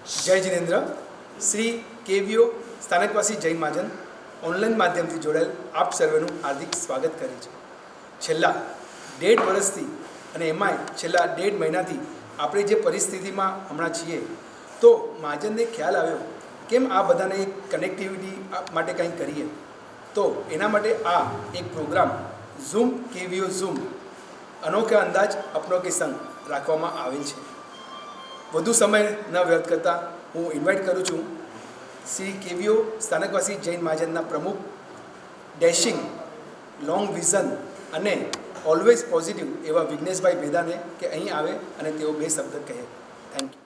જય જિનેન્દ્ર. શ્રી કેવીઓ સ્થાનકવાસી જૈન મહાજન ઓનલાઈન માધ્યમથી જોડાયેલ આપ સર્વેનું હાર્દિક સ્વાગત કરે છે. છેલ્લા 1.5 વર્ષથી અને એમાંય છેલ્લા 1.5 મહિનાથી આપણે જે પરિસ્થિતિમાં હમણાં છીએ, તો મહાજનને ખ્યાલ આવ્યો કેમ આ બધાને એક કનેક્ટિવિટી માટે કંઈક કરીએ. તો એના માટે આ એક પ્રોગ્રામ ઝૂમ કેવીઓ ઝૂમ અનોખા અંદાજ અપનો કે સંગ રાખવામાં આવેલ છે. વધુ સમય ન વ્યર્થ કરતાં હું ઇન્વાઇટ કરું છું શ્રી કેવીઓ સ્થાનકવાસી જૈન મહાજનના પ્રમુખ, ડેશિંગ, લોંગ વિઝન અને ઓલવેઝ પોઝિટિવ એવા વિઘ્નેશભાઈ ભેદાને કે અહીં આવે અને તેઓ 2 શબ્દ કહે. Thank you.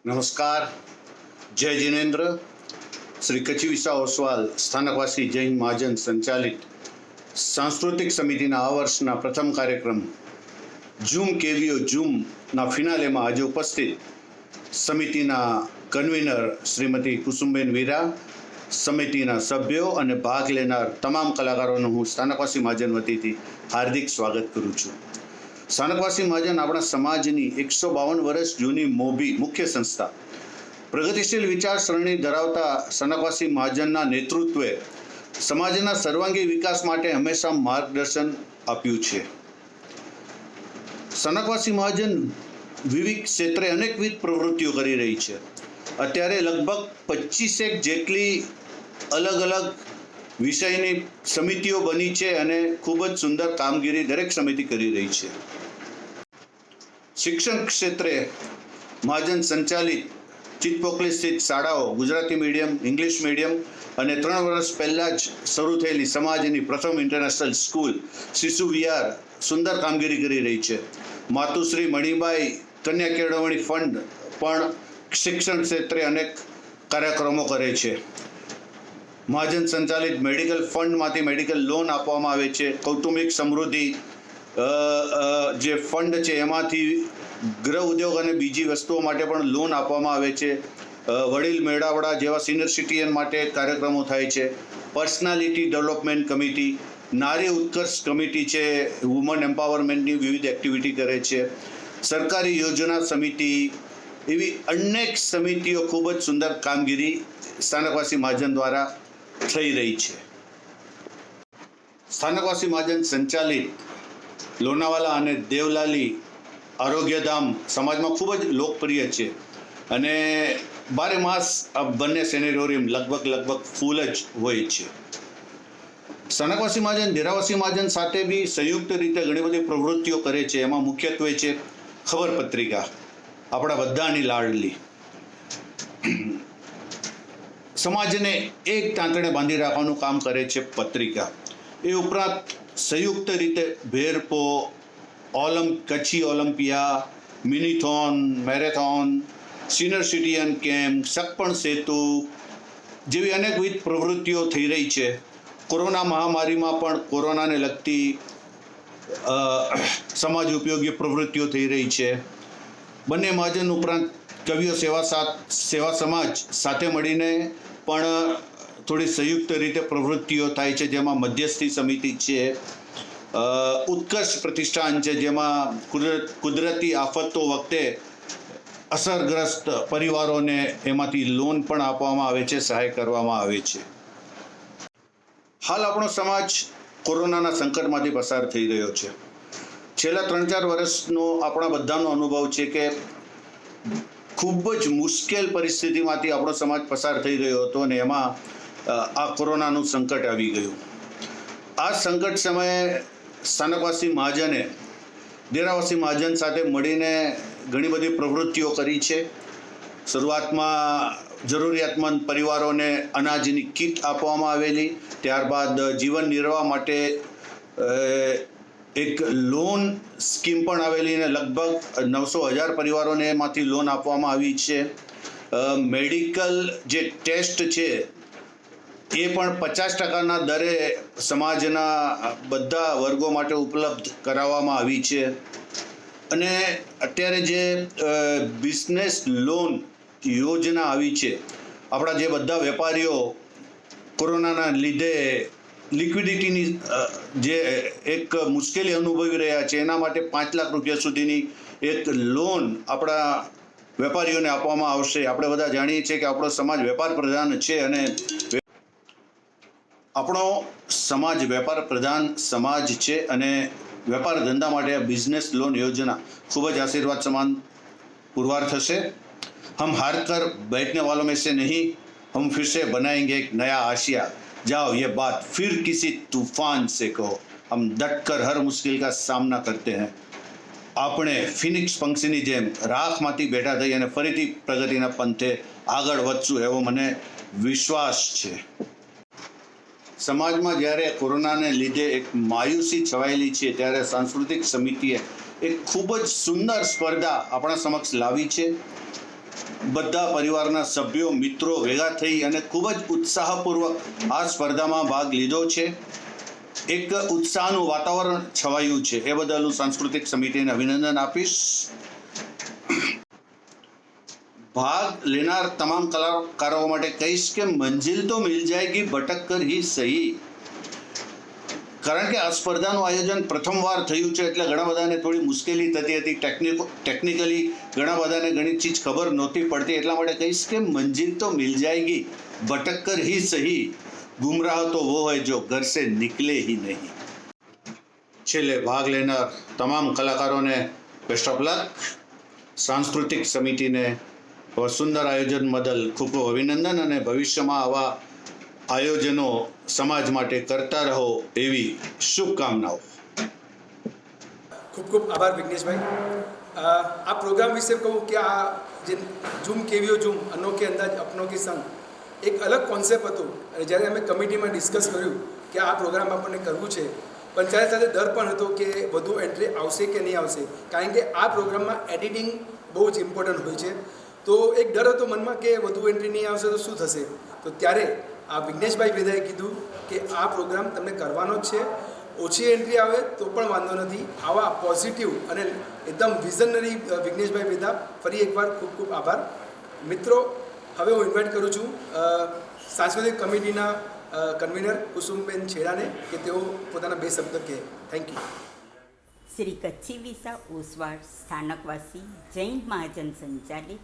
નમસ્કાર. જય જિનેન્દ્ર. શ્રી કચ્છી વિસા ઓસવાલ સ્થાનકવાસી જૈન મહાજન સંચાલિત સાંસ્કૃતિક સમિતિના આ વર્ષના પ્રથમ કાર્યક્રમ ઝૂમ કેવીઓ ઝૂમના ફિનાલેમાં આજે ઉપસ્થિત સમિતિના કન્વીનર શ્રીમતી કુસુમબેન વીરા, સમિતિના સભ્યો અને ભાગ લેનાર તમામ કલાકારોનું હું સ્થાનકવાસી મહાજન વતીથી હાર્દિક સ્વાગત કરું છું. સ્થાનકવાસી મહાજન આપણા સમાજની 152 વર્ષ જૂની મોભી મુખ્ય સંસ્થા, પ્રગતિશીલ વિચારસરણી ધરાવતા સ્થાનકવાસી મહાજનના નેતૃત્વે સમાજના સર્વાંગી વિકાસ માટે હંમેશા માર્ગદર્શન આપ્યું છે. સ્થાનકવાસી મહાજન વિવિધ ક્ષેત્રે અનેકવિધ પ્રવૃત્તિઓ કરી રહી છે. અત્યારે લગભગ 25 જેટલી અલગ અલગ વિષયની સમિતિઓ બની છે અને ખૂબ જ સુંદર કામગીરી દરેક સમિતિ કરી રહી છે. શિક્ષણ ક્ષેત્રે મહાજન સંચાલિત ચિત્તપોકલી સ્થિત શાળાઓ ગુજરાતી મીડિયમ, ઇંગ્લિશ મીડિયમ અને 3 વર્ષ પહેલાં જ શરૂ થયેલી સમાજની પ્રથમ ઇન્ટરનેશનલ સ્કૂલ શિશુ વિહાર સુંદર કામગીરી કરી રહી છે. માતુશ્રી મણિબાઈ કન્યા કેળવણી ફંડ પણ શિક્ષણ ક્ષેત્રે અનેક કાર્યક્રમો કરે છે. મહાજન સંચાલિત મેડિકલ ફંડમાંથી મેડિકલ લોન આપવામાં આવે છે. કૌટુંબિક સમૃદ્ધિ જે ફંડ છે એમાંથી ગૃહ ઉદ્યોગ અને બીજી વસ્તુઓ માટે પણ લોન આપવામાં આવે છે. વડીલ મેળાવડા જેવા સિનિયર સિટીઝન માટે કાર્યક્રમો થાય છે. પર્સનાલિટી ડેવલપમેન્ટ કમિટી, નારી ઉત્કર્ષ કમિટી છે, વુમન એમ્પાવરમેન્ટની વિવિધ એક્ટિવિટી કરે છે. સરકારી યોજના સમિતિ, એવી અનેક સમિતિઓ ખૂબ જ સુંદર કામગીરી સ્થાનકવાસી મહાજન દ્વારા થઈ રહી છે. સ્થાનકવાસી મહાજન સંચાલિત લોનાવાલા અને દેવલાલી આરોગ્યધામ સમાજમાં ખૂબ જ લોકપ્રિય છે અને 12 માસ આ બંને સેનેટોરિયમ લગભગ ફૂલ જ હોય છે. સ્થાનકવાસી મહાજન દેરાવાસી મહાજન સાથે બી સંયુક્ત રીતે ઘણી બધી પ્રવૃત્તિઓ કરે છે. એમાં મુખ્યત્વે છે ખબર પત્રિકા, આપણા બધાની લાડલી. સમાજને એક તાંતણે બાંધી રાખવાનું કામ કરે છે પત્રિકા. એ ઉપરાંત સંયુક્ત રીતે ભેરપો, Kutchi Olympia, minithon, marathon, senior citizen camp, સગપણ સેતુ જેવી અનેકવિધ પ્રવૃત્તિઓ થઈ રહી છે. કોરોના મહામારીમાં પણ કોરોનાને લગતી સમાજ ઉપયોગી પ્રવૃત્તિઓ થઈ રહી છે. બંને મહાજન ઉપરાંત કવિઓ સેવા સમાજ સાથે મળીને પણ થોડી સંયુક્ત રીતે પ્રવૃત્તિઓ થાય છે, જેમાં મધ્યસ્થી સમિતિ છે, ઉત્કર્ષ પ્રતિષ્ઠાન છે, જેમાં કુદરતી આફતો વખતે અસરગ્રસ્ત પરિવારોને એમાંથી લોન પણ આપવામાં આવે છે, સહાય કરવામાં આવે છે. હાલ આપણો સમાજ કોરોનાના સંકટમાંથી પસાર થઈ રહ્યો છે. છેલ્લા 3-4 વર્ષનો આપણા બધાનો અનુભવ છે કે ખૂબ જ મુશ્કેલ પરિસ્થિતિમાંથી આપણો સમાજ પસાર થઈ રહ્યો હતો અને એમાં આ કોરોનાનું સંકટ આવી ગયું. આ સંકટ સમયે સ્થાનકવાસી મહાજને દેરાવાસી મહાજન સાથે મળીને ઘણી બધી પ્રવૃત્તિઓ કરી છે. શરૂઆતમાં જરૂરિયાતમંદ પરિવારોને અનાજની કીટ આપવામાં આવેલી, ત્યારબાદ જીવન નિર્વાહ માટે એક લોન સ્કીમ પણ આવેલી અને લગભગ 900,000 પરિવારોને એમાંથી લોન આપવામાં આવી છે. મેડિકલ જે ટેસ્ટ છે એ પણ 50% દરે સમાજના બધા વર્ગો માટે ઉપલબ્ધ કરાવવામાં આવી છે. અને અત્યારે જે બિઝનેસ લોન યોજના આવી છે, આપણા જે બધા વેપારીઓ કોરોનાના લીધે લિક્વિડિટીની જે એક મુશ્કેલી અનુભવી રહ્યા છે એના માટે 5 લાખ રૂપિયા સુધીની એક લોન આપણા વેપારીઓને આપવામાં આવશે. આપણે બધા જાણીએ છીએ કે આપણો સમાજ વેપાર પ્રધાન છે અને આપણો સમાજ વેપાર પ્રધાન સમાજ છે અને વેપાર ધંધા માટે આ બિઝનેસ લોન યોજના ખૂબ જ આશીર્વાદ સમાન પુરવાર થશે. हम हार कर बैठने वालों में से नहीं, हम फिर से बनाएंगे एक नया आशिया. जाओ ये बात फिर किसी तूफान से कहो, हम डट कर हर मुश्किल का सामना करते हैं. આપણે ફિનિક્સ પંક્ષીની જેમ રાખમાંથી બેઠા થઈ અને ફરીથી પ્રગતિના પંથે આગળ વધશું એવો મને વિશ્વાસ છે. સમાજમાં જ્યારે કોરોનાને લીધે એક માયુસી છવાયેલી છે ત્યારે સાંસ્કૃતિક સમિતિએ એક ખૂબ જ સુંદર સ્પર્ધા આપણા સમક્ષ લાવી છે. બધા પરિવારના સભ્યો મિત્રો ભેગા થઈ અને ખૂબ જ ઉત્સાહપૂર્વક આ સ્પર્ધામાં ભાગ લીધો છે. એક ઉત્સાહનું વાતાવરણ છવાયું છે. એ બદલ હું સાંસ્કૃતિક સમિતિને અભિનંદન આપીશ. ભાગ લેનાર તમામ કલાકારો માટે કહીશ કે મંજિલ તો મિલ જાયગી ભટક કર હી સહી. કારણ કે આ સ્પર્ધાનું આયોજન પ્રથમવાર થયું છે એટલે ઘણા બધાને થોડી મુશ્કેલી થતી હતી. ટેકનિકલી ઘણા બધાને ઘણી ચીજ ખબર નહોતી પડતી. એટલા માટે કહીશ કે મંજિલ તો મિલ જાયગી ભટક કર હી સહી. ગુમરાહ તો વો હોય જો ઘર સે નિકલે હી નહીં. છેલ્લે ભાગ લેનાર તમામ કલાકારોને બેસ્ટ ઓફ લક. સાંસ્કૃતિક સમિતિને સુંદર આયોજન બદલ ખૂબ ખૂબ અભિનંદન અને ભવિષ્યમાં આવા આયોજનો સમાજ માટે કરતા રહો એવી શુભકામનાઓ. ખૂબ ખૂબ આભાર વિઘ્નેશભાઈ. આ પ્રોગ્રામ વિશે કહું કે આ જે ઝૂમ કેવીઓ ઝૂમ અનોખે અંદાજ અપનો કે સંગ એક અલગ કોન્સેપ્ટ હતો. અને જ્યારે અમે કમિટીમાં ડિસ્કસ કર્યું કે આ પ્રોગ્રામ આપણને કરવું છે, પણ ત્યારે સાથે ડર પણ હતો કે વધુ એન્ટ્રી આવશે કે નહીં આવશે, કારણ કે આ પ્રોગ્રામમાં એડિટિંગ બહુ જ ઇમ્પોર્ટન્ટ હોય છે. તો એક ડર હતો મનમાં કે વધુ એન્ટ્રી નહીં આવશે તો શું થશે. તો ત્યારે આ વિઘ્નેશભાઈ વેદાએ કીધું કે આ પ્રોગ્રામ તમને કરવાનો જ છે. ઓછી એન્ટ્રી આવે તો પણ વાંધો નથી. આવા પોઝિટિવ અને એકદમ વિઝનરી વિઘ્નેશભાઈ વેદા, ફરી એકવાર ખૂબ ખૂબ આભાર. મિત્રો, હવે હું ઇન્વાઇટ કરું છું સાંસ્કૃતિક કમિટીના કન્વીનર કુસુમબેન છેડાને કે તેઓ પોતાના બે શબ્દ કહે. Thank you. શ્રી કચ્છી વિસા ઓસવાડ સ્થાનકવાસી જૈન મહાજન સંચાલિત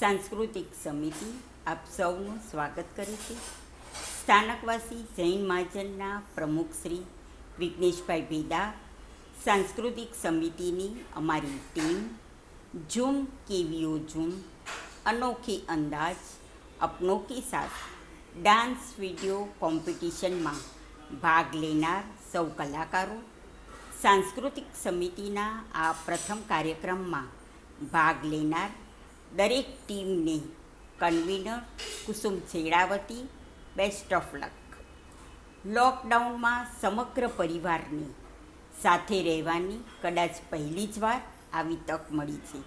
સાંસ્કૃતિક સમિતિ આપ સૌનું સ્વાગત કરે છે. સ્થાનકવાસી જૈન મહાજનના પ્રમુખ શ્રી વિઘ્નેશભાઈ ભેદા, સાંસ્કૃતિક સમિતિની અમારી ટીમ ઝૂમ કેવીઓ ઝૂમ અનોખી અંદાજ અપનો કે સાથ ડાન્સ વિડીયો કોમ્પિટિશનમાં ભાગ લેનાર સૌ કલાકારો, સાંસ્કૃતિક સમિતિના આ પ્રથમ કાર્યક્રમમાં ભાગ લેનાર દરેક ટીમને કન્વીનર કુસુમ છેડાવતી બેસ્ટ ઓફ લક. લોકડાઉનમાં સમગ્ર પરિવારને સાથે રહેવાની કદાચ પહેલી જ વાર આવી તક મળી છે.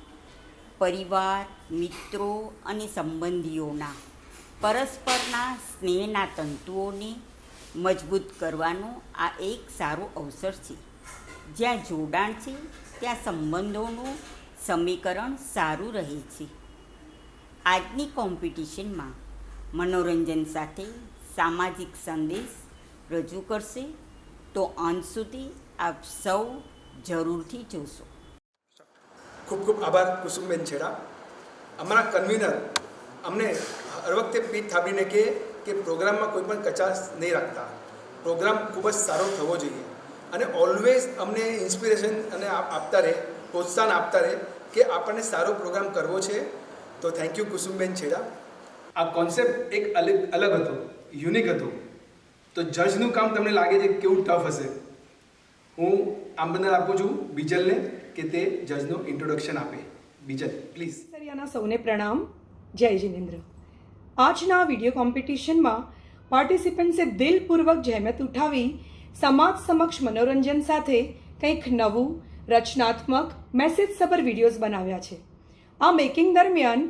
પરિવાર, મિત્રો અને સંબંધીઓના પરસ્પરના સ્નેહના તંતુઓને મજબૂત કરવાનો આ એક સારો અવસર છે. જ્યાં જોડાણ છે ત્યાં સંબંધોનું સમીકરણ સારું રહે છે. આજની કોમ્પિટિશનમાં મનોરંજન સાથે સામાજિક સંદેશ રજૂ કરશે, તો અંત સુધી આપ સૌ જરૂરથી જોશો. ખૂબ ખૂબ આભાર કુસુમબેન છેડા. અમારા કન્વીનર અમને હર વખતે પીઠ થાપડીને કહે કે પ્રોગ્રામમાં કોઈ પણ કચાશ નહીં રાખતા, પ્રોગ્રામ ખૂબ જ સારો થવો જોઈએ અને ઓલવેઝ અમને ઇન્સ્પિરેશન અને આપતા રહે, પ્રોત્સાહન આપતા રહે કે આપણને સારો પ્રોગ્રામ કરવો છે. તો થેન્ક યુ કુસુમબેન છેડા. આ કોન્સેપ્ટ એક અલગ હતો, યુનિક હતો. તો જજનું કામ તમને લાગે છે કેવું ટફ હશે. હું આમંત્રણ આપું છું બીજલને કે તે જજનું ઇન્ટ્રોડક્શન આપે. બીજલ પ્લીઝ. સરિયાના સૌને પ્રણામ. જય જિનેન્દ્ર. આજના વિડીયો કોમ્પિટિશનમાં પાર્ટિસિપન્ટ્સે દિલપૂર્વક જહેમત ઉઠાવી સમાજ સમક્ષ મનોરંજન સાથે કંઈક નવું, રચનાત્મક, મેસેજસભર વિડીયોઝ બનાવ્યા છે. આ મેકિંગ દરમિયાન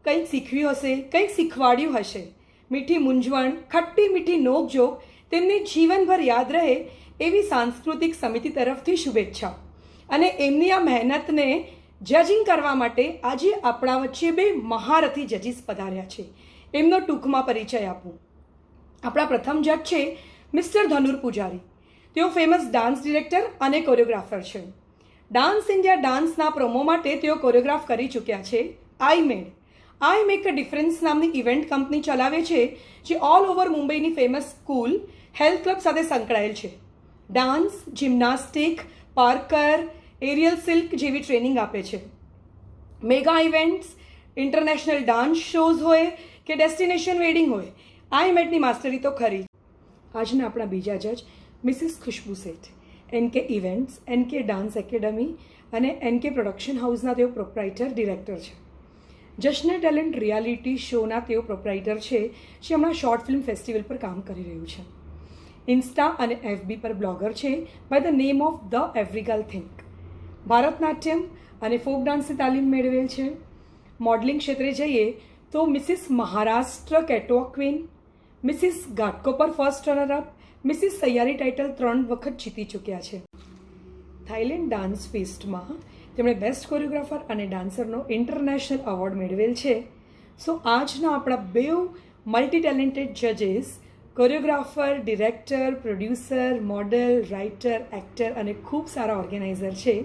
કંઈક શીખવ્યું હશે, કંઈક શીખવાડ્યું હશે. મીઠી મૂંઝવણ, ખટ્ટી મીઠી નોકઝોક તેમને જીવનભર યાદ રહે એવી સાંસ્કૃતિક સમિતિ તરફથી શુભેચ્છા. અને એમની આ મહેનતને જજિંગ કરવા માટે આજે આપણા વચ્ચે બે મહારથી જજીસ પધાર્યા છે. એમનો ટૂંકમાં પરિચય આપું. આપણા પ્રથમ જજ છે મિસ્ટર ધનુર પૂજારી. તેઓ ફેમસ ડાન્સ ડિરેક્ટર અને કોરિયોગ્રાફર છે. ડાન્સ ઇન્ડિયા ડાન્સના પ્રોમો માટે તેઓ કોરિયોગ્રાફ કરી ચૂક્યા છે આઈ મેક અ ડિફરન્સ નામની ઇવેન્ટ કંપની ચલાવે છે જે ઓલ ઓવર મુંબઈની ફેમસ સ્કૂલ હેલ્થ ક્લબ સાથે સંકળાયેલ છે. Dance, gymnastic, parkour, aerial silk જેવી ટ્રેનિંગ આપે છે. Mega events, international dance shows હોય કે ડેસ્ટિનેશન વેડિંગ હોય, આઈ મેટની માસ્ટરી તો ખરી. આજના આપણા બીજા જજ મિસિસ ખુશ્બુ શેઠ, NK events, NK dance academy અને એનકે પ્રોડક્શન હાઉસના તેઓ પ્રોપ્રાઇટર ડિરેક્ટર છે. જશ્ન ટેલેન્ટ રિયાલિટી શોના તેઓ પ્રોપ્રાઇટર છે જે હમણાં શોર્ટ ફિલ્મ ફેસ્ટિવલ પર કામ કરી રહ્યું છે. ઇન્સ્ટા અને FB પર બ્લોગર છે by the name of the every girl think. Bharatanatyam અને ફોક ડાન્સની તાલીમ મેળવેલ છે. મોડલિંગ ક્ષેત્રે જઈએ તો Mrs Maharashtra catwalk queen, Mrs ઘાટકો પર ફર્સ્ટ રનરઅપ, મિસિસ સૈયારી ટાઇટલ 3 વખત જીતી ચૂક્યા છે. થાઇલેન્ડ ડાન્સ ફેસ્ટમાં તેમણે બેસ્ટ કોરિયોગ્રાફર અને ડાન્સરનો ઇન્ટરનેશનલ એવોર્ડ મેળવેલ છે. સો આજના આપણા બેઉ મલ્ટી ટેલેન્ટેડ જજીસ choreographer, director, producer, model, writer, actor અને ખૂબ સારા ઓર્ગેનાઇઝર છે.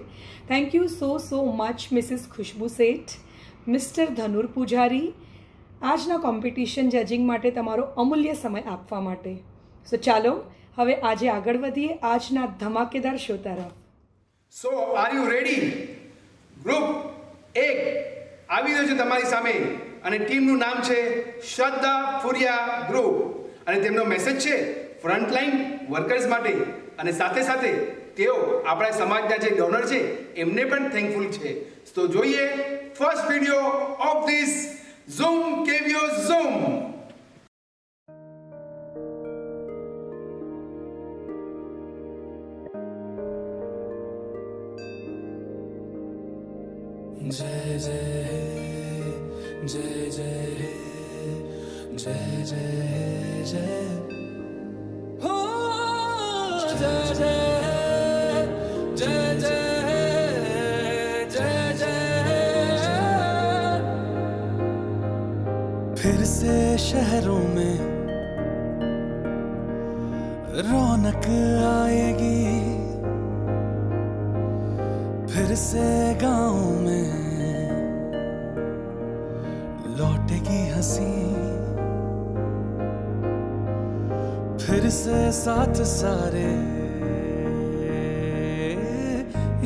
Thank you so much Mrs Khushbu Sheth, Mister Dhanur પૂજારી, આજના કોમ્પિટિશન જજિંગ માટે તમારો અમૂલ્ય સમય આપવા માટે. સો ચાલો હવે આજે આગળ વધીએ આજના ધમાકેદાર શો તરફ. સો આર યુ રેડી? ગ્રુપ 1 આવી રહ્યો છે તમારી સામે અને ટીમનું નામ છે શ્રદ્ધા ફુરિયા ગ્રુપ અને તેમનો મેસેજ છે ફ્રન્ટલાઇન વર્કર્સ માટે અને સાથે સાથે તેઓ આપણા સમાજના જે ડોનર છે એમને પણ થેન્કફુલ છે. તો જોઈએ first video of this Zoom KVO Zoom. जय जय हे जय जय हे जय जय हे जय हो जय जय हे जय जय हे जय जय फिर से शहरों में रौनक आएगी, फिर से गाँव में लौटेगी हंसी, फिर से साथ सारे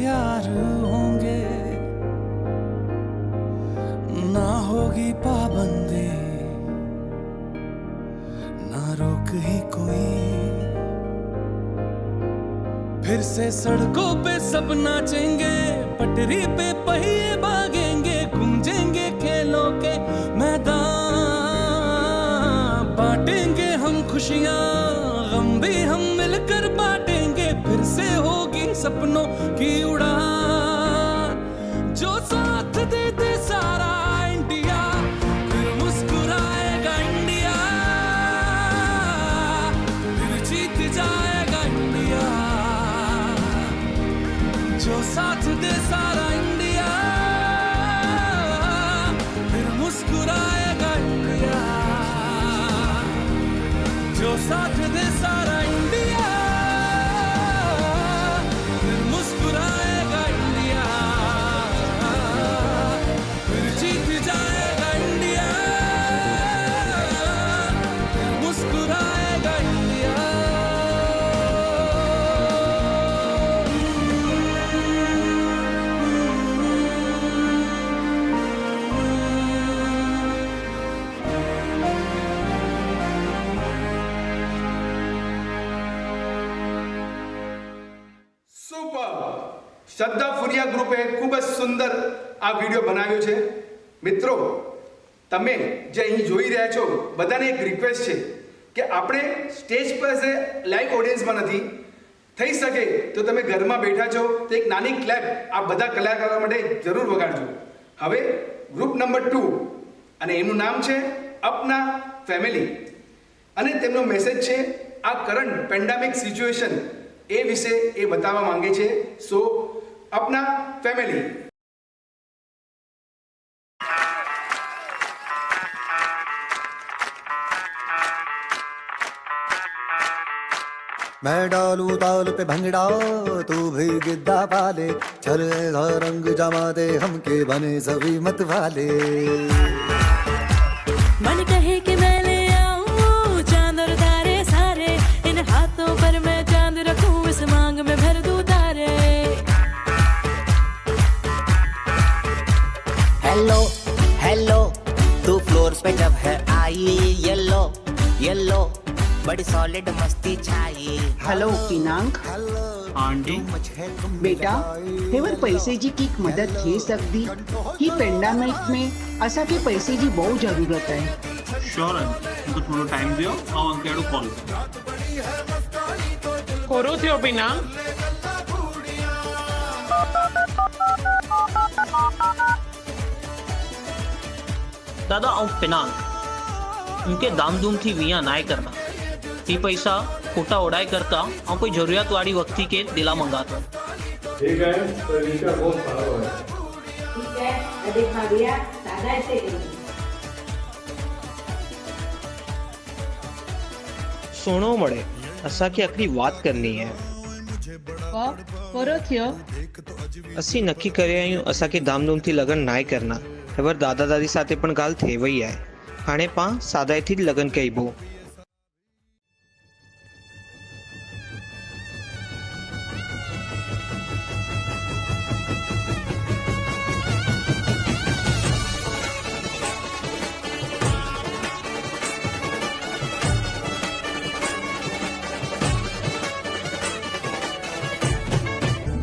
यार होंगे, ना होगी पाबंदी ना रोक ही कोई, फिर से सड़कों पे सब नाचेंगे, पटरी पे पहिए भागेंगे, गूंजेंगे खेलों के मैदान, बांटेंगे हम खुशियाँ, गम भी हम मिलकर बांटेंगे, फिर से होगी सपनों की उड़ान, जो साथ दे दे सारा इंडिया, फिर मुस्कुराएगा इंडिया, फिर जीत जाएगा इंडिया, जो साथ दे सारा इंडिया, फिर मुस्कुराएगा इंडिया, जो साथ दे सारा इंडिया, फिर मुस्कुराएगा इंडिया, फिर जीत जाएगा इंडिया, फिर मुस्कुराएगा इंडिया. સુપર. શ્રદ્ધા ફુરિયા ગ્રુપે ખૂબ જ સુંદર આ વિડીયો બનાવ્યો છે. મિત્રો તમે જે અહીં જોઈ રહ્યા છો બધાને એક રિક્વેસ્ટ છે કે આપણે સ્ટેજ પર જે લાઈવ ઓડિયન્સમાં નથી થઈ શકે તો તમે ઘરમાં બેઠા છો તો એક નાની ક્લેપ આ બધા કલાકારો માટે જરૂર વગાડજો. હવે ગ્રુપ નંબર 2 અને એનું નામ છે અપના ફેમિલી અને તેમનો મેસેજ છે આ કરંટ પેન્ડેમિક સિચ્યુએશન એ વિશે એ બતાવવા માંગે છે. સો અપના ફેમિલી. मैं डालू ताल पे भंगड़ा तू भी गिद्दा पाले चल ऐसा रंग जमा दे हमके बने सभी मत वाले मन कहे कि मैं ले आऊं चांद और तारे सारे इन हाथों पर मैं चांद रखूं इस मांग में भर दूं तारे। हेलो हेलो तू फ्लोर पे जब है आई येलो येलो बड़ी सॉलिड मस्ती छाई। हॅलो पिनांक आंटी बेटा हेवर पैसेजी की मदद थी सकती ही पेंडामिक में असा के पैसेजी बहुत जरूरत है। श्योर है थोड़ा टाइम दियो और अंकेड़ो कॉल करो थियो पिनांक। दादा और पिनांक उनके दाम दूम थी विया नाय करना ती पैसा खोटा उड़ाई करता और कोई जरूरत वाली व्यक्ति के दिला मंगाता। ठीक है तो इसका बहुत खराब है। ठीक है अभी खाविया सादा से सोनो मड़े असा की आखरी बात करनी है। करो थियो असी नक्की करे आयूं असा के धामधूम थी लगन नाय करना हेवर दादा दादी साथे पण गाल थे वही है हाणे पा सादाई थी लगन कईबो।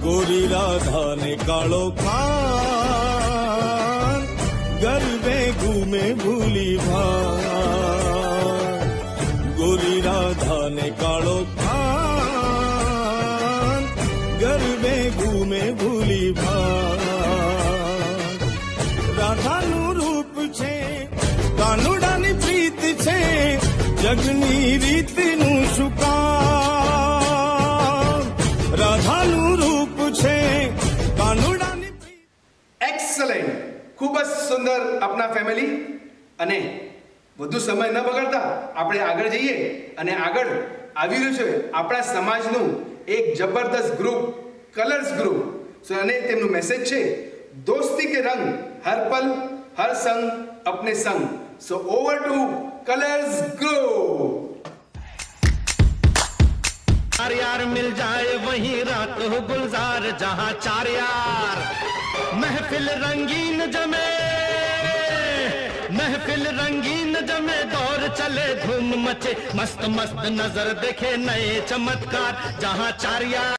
गोरी राधा ने कालो खान गरबे घूमे भूली भान। गोरी राधा ने कालो खान गरबे घूमे भूली भान। राधा नु रूप छे कानुडानी प्रीत छे जगनी रीत नु शुकान। राधा नु रूप छे कानुडानी એક્સલન્ટ ખૂબ જ સુંદર આપના ફેમિલી અને વધુ સમય ન બગાડતા આપણે આગળ જઈએ અને આગળ આવી રહ્યું છે આપણા સમાજનું એક જબરદસ્ત ગ્રુપ કલર્સ ગ્રુપ અને તેમનું મેસેજ છે દોસ્તી કે રંગ હર પલ હર સંગ અપને સંગ। સો ઓવર ટુ કલર્સ ગ્રુપ। चार यार मिल जाए वहीं रात हो गुलजार जहां चार यार महफिल रंगीन जमे दौर चले धूम मचे मस्त मस्त नजर देखे नए चमत्कार जहां चार यार।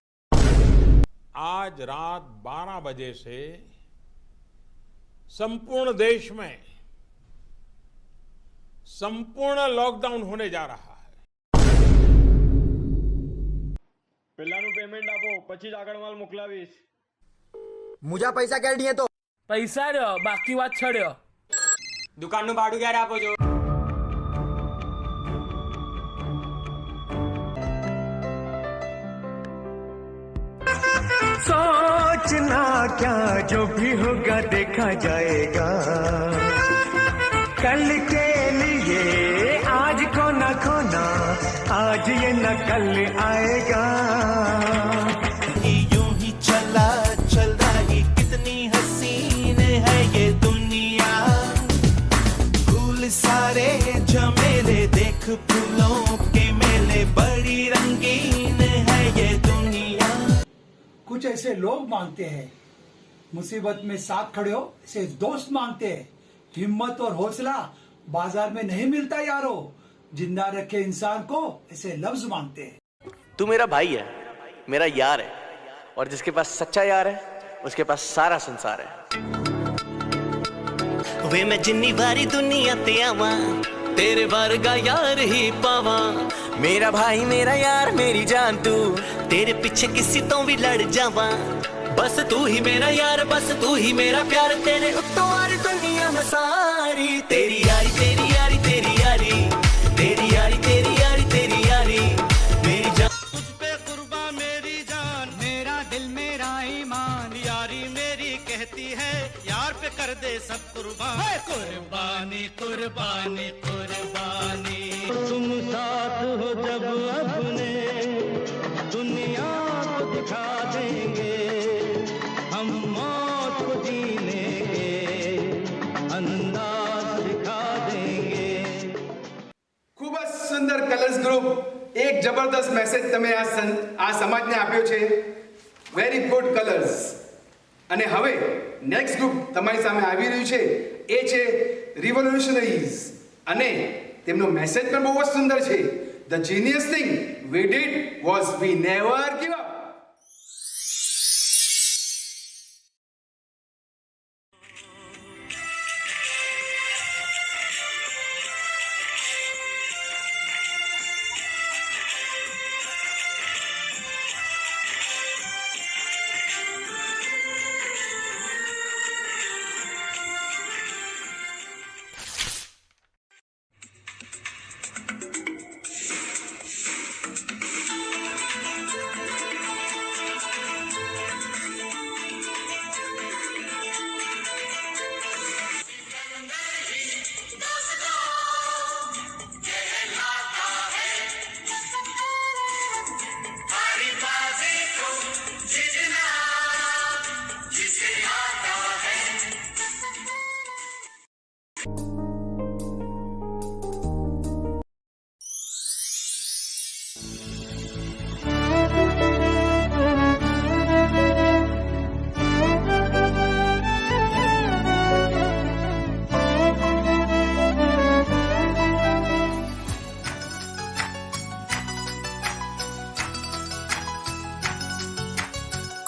आज रात 12 बजे से संपूर्ण देश में संपूर्ण लॉकडाउन होने जा रहा है। પેલાનું પેમેન્ટ આપો પછી જ આગળ માલ મોકલાવીશ। मुझा पैसा क्या दिए तो पैसा રહ્યો બાકી વાત છડ્યો। દુકાનનું ભાડું ક્યારે આપો છો? सोचना क्या जो भी होगा देखा जाएगा कल के लिए आज को न खोना आज ये न कल आएगा। यूं ही चला चल रही कितनी हसीन है ये दुनिया फूल सारे झमेले देख फूलों के मेले बड़ी रंगीन है ये दुनिया। कुछ ऐसे लोग मांगते हैं मुसीबत में साथ खड़े हो इसे दोस्त मांगते हैं। हिम्मत और हौसला बाजार में नहीं मिलता यारो जिंदा रखे इंसान को ऐसे लफ्ज मांगते हैं। तू मेरा भाई है मेरा यार है और जिसके पास सच्चा यार है उसके पास सारा संसार है। वे मैं जिन्नी बारी दुनिया ते आवा तेरे वर्गा यार ही पावा। मेरा भाई मेरा यार मेरी जान तू तेरे पीछे किसी तो भी लड़ जावा बस तू ही मेरा यार बस तू ही मेरा प्यार तेरे उत्तों दुनिया में सारी तेरी यारी तेरी यारी तेरी यारी तेरी यारी तेरी यारी तेरी यारी मेरी जान तुझ पे कुर्बा मेरी जान मेरा दिल मेरा ईमान यारी मेरी कहती है यार पे कर दे सब कुर्बान। कुर्बानी कुर्बानी कुर्बानी तुम साथ हो जब अपने કલર્સ ગ્રુપ એક જબરદસ્ત મેસેજ તમે આ સમાજને આપ્યો છે. Very good colours. અને હવે નેક્સ્ટ ગ્રુપ તમારી સામે આવી રહ્યું છે, એ છે રિવોલ્યુશનરીઝ. અને તેમનો મેસેજ પણ બહુ જ સુંદર છે. The genius thing we did was V never give up.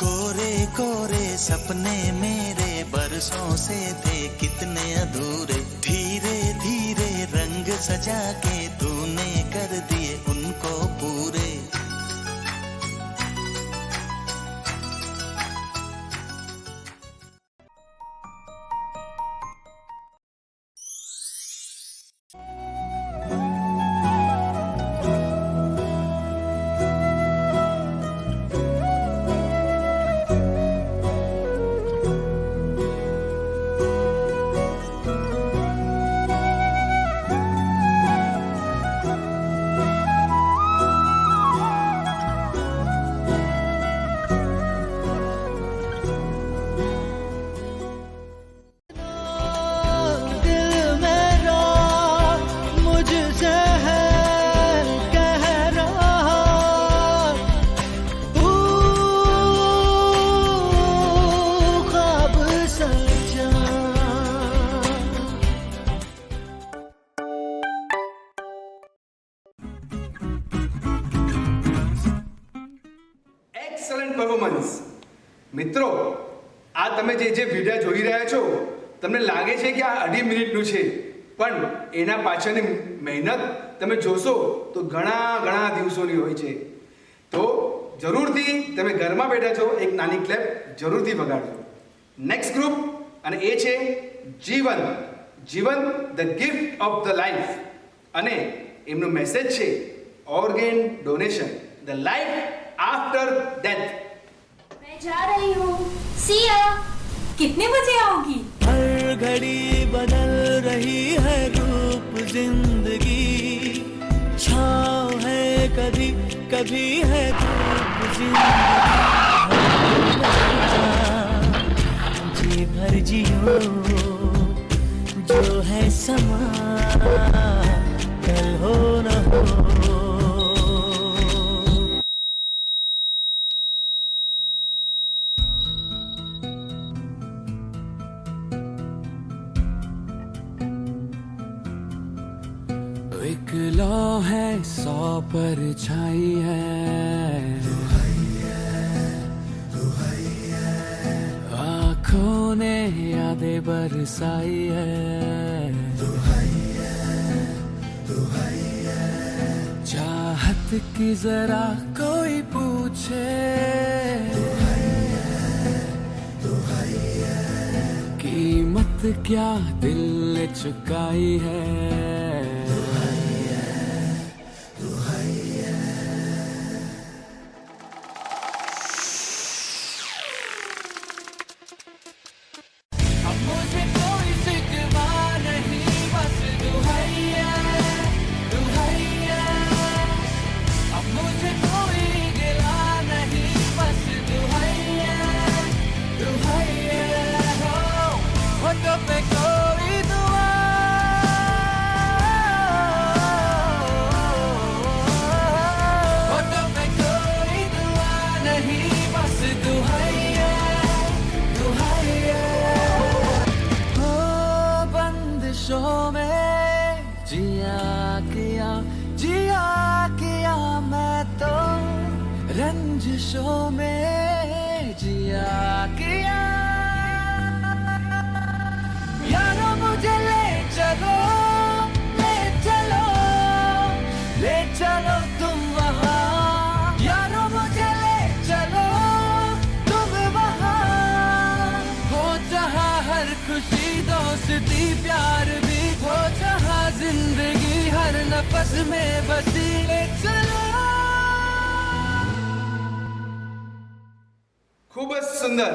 कोरे कोरे सपने मेरे बरसों से थे कितने अधूरे, धीरे धीरे रंग सजा के तूने कर दिए उनको पूरे. Excellent performance. મિત્રો, આ તમે જે વિડીયો જોઈ રહ્યા છો, તમને લાગે છે કે આ 2.5 મિનિટનું છે, પણ એના પાછળની મહેનત તમે જોશો તો ઘણા દિવસોની હોય છે. તો જરૂરથી તમે ઘરમાં બેઠા છો, એક નાની ક્લેપ જરૂરથી વગાડજો. નેક્સ્ટ ગ્રુપ, અને એ છે જીવન. જીવન the gift of the life. અને એમનો મેસેજ છે organ donation, the life after death. मैं जा रही हूँ. See ya. कितने बजे आओगी? हर घड़ी बदल रही है रूप जिंदगी, छाँव है कभी कभी है धूप जिंदगी. जी भर जियो जो है समा, कल हो न हो. एक लौ है 100 पर छाई है, आँखों ने यादें बरसाई है. चाहत की जरा कोई पूछे, कीमत क्या दिल ने चुकाई है. जिया किया मैं तो रंजिशों में जिया किया। यारो मुझे ले चलो तुम वहाँ, यारो मुझे ले चलो तुम वहाँ। हो जहाँ हर खुशी दोस्ती प्यार भी, हो जहाँ जिंदगी हर नफस में बसी, ले चलो। ખૂબ જ સુંદર,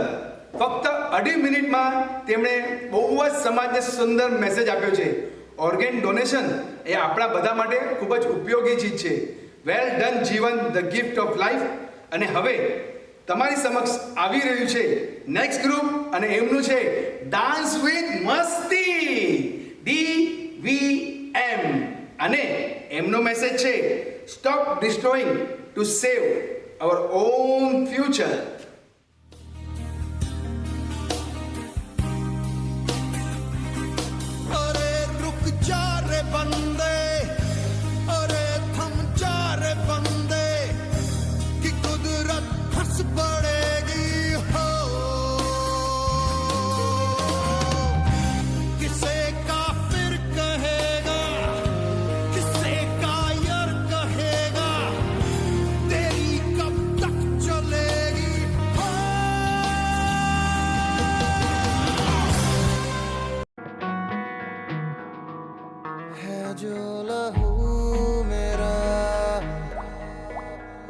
ફક્ત 2.5 મિનિટમાં તેમણે બહુ જ સમાજને સુંદર મેસેજ આપ્યો છે. ઓર્ગેન ડોનેશન એ આપણા બધા માટે ખૂબ જ ઉપયોગી ચીજ છે. વેલ ડન જીવન, ધ ગિફ્ટ ઓફ લાઈફ. અને હવે તમારી સમક્ષ આવી રહ્યું છે નેક્સ્ટ ગ્રુપ અને એમનું છે ડાન્સ વિથ મસ્તી, DVM. અને એમનો મેસેજ છે stop destroying to save hour on future. बंदे अरे थम जा रे बंदे कि कुदरत हंस पड़ेगी हो। किसे काफिर कहेगा, किसे कायर कहेगा, तेरी कब तक चलेगी हो। जो लहू मेरा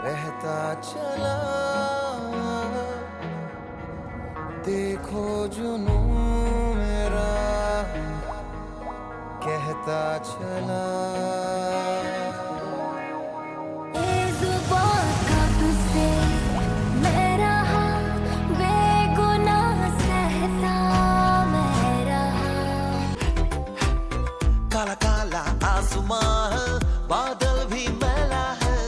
बहता चला, देखो जुनू मेरा कहता चला। काला काला आसमां है, बादल भी मैला है,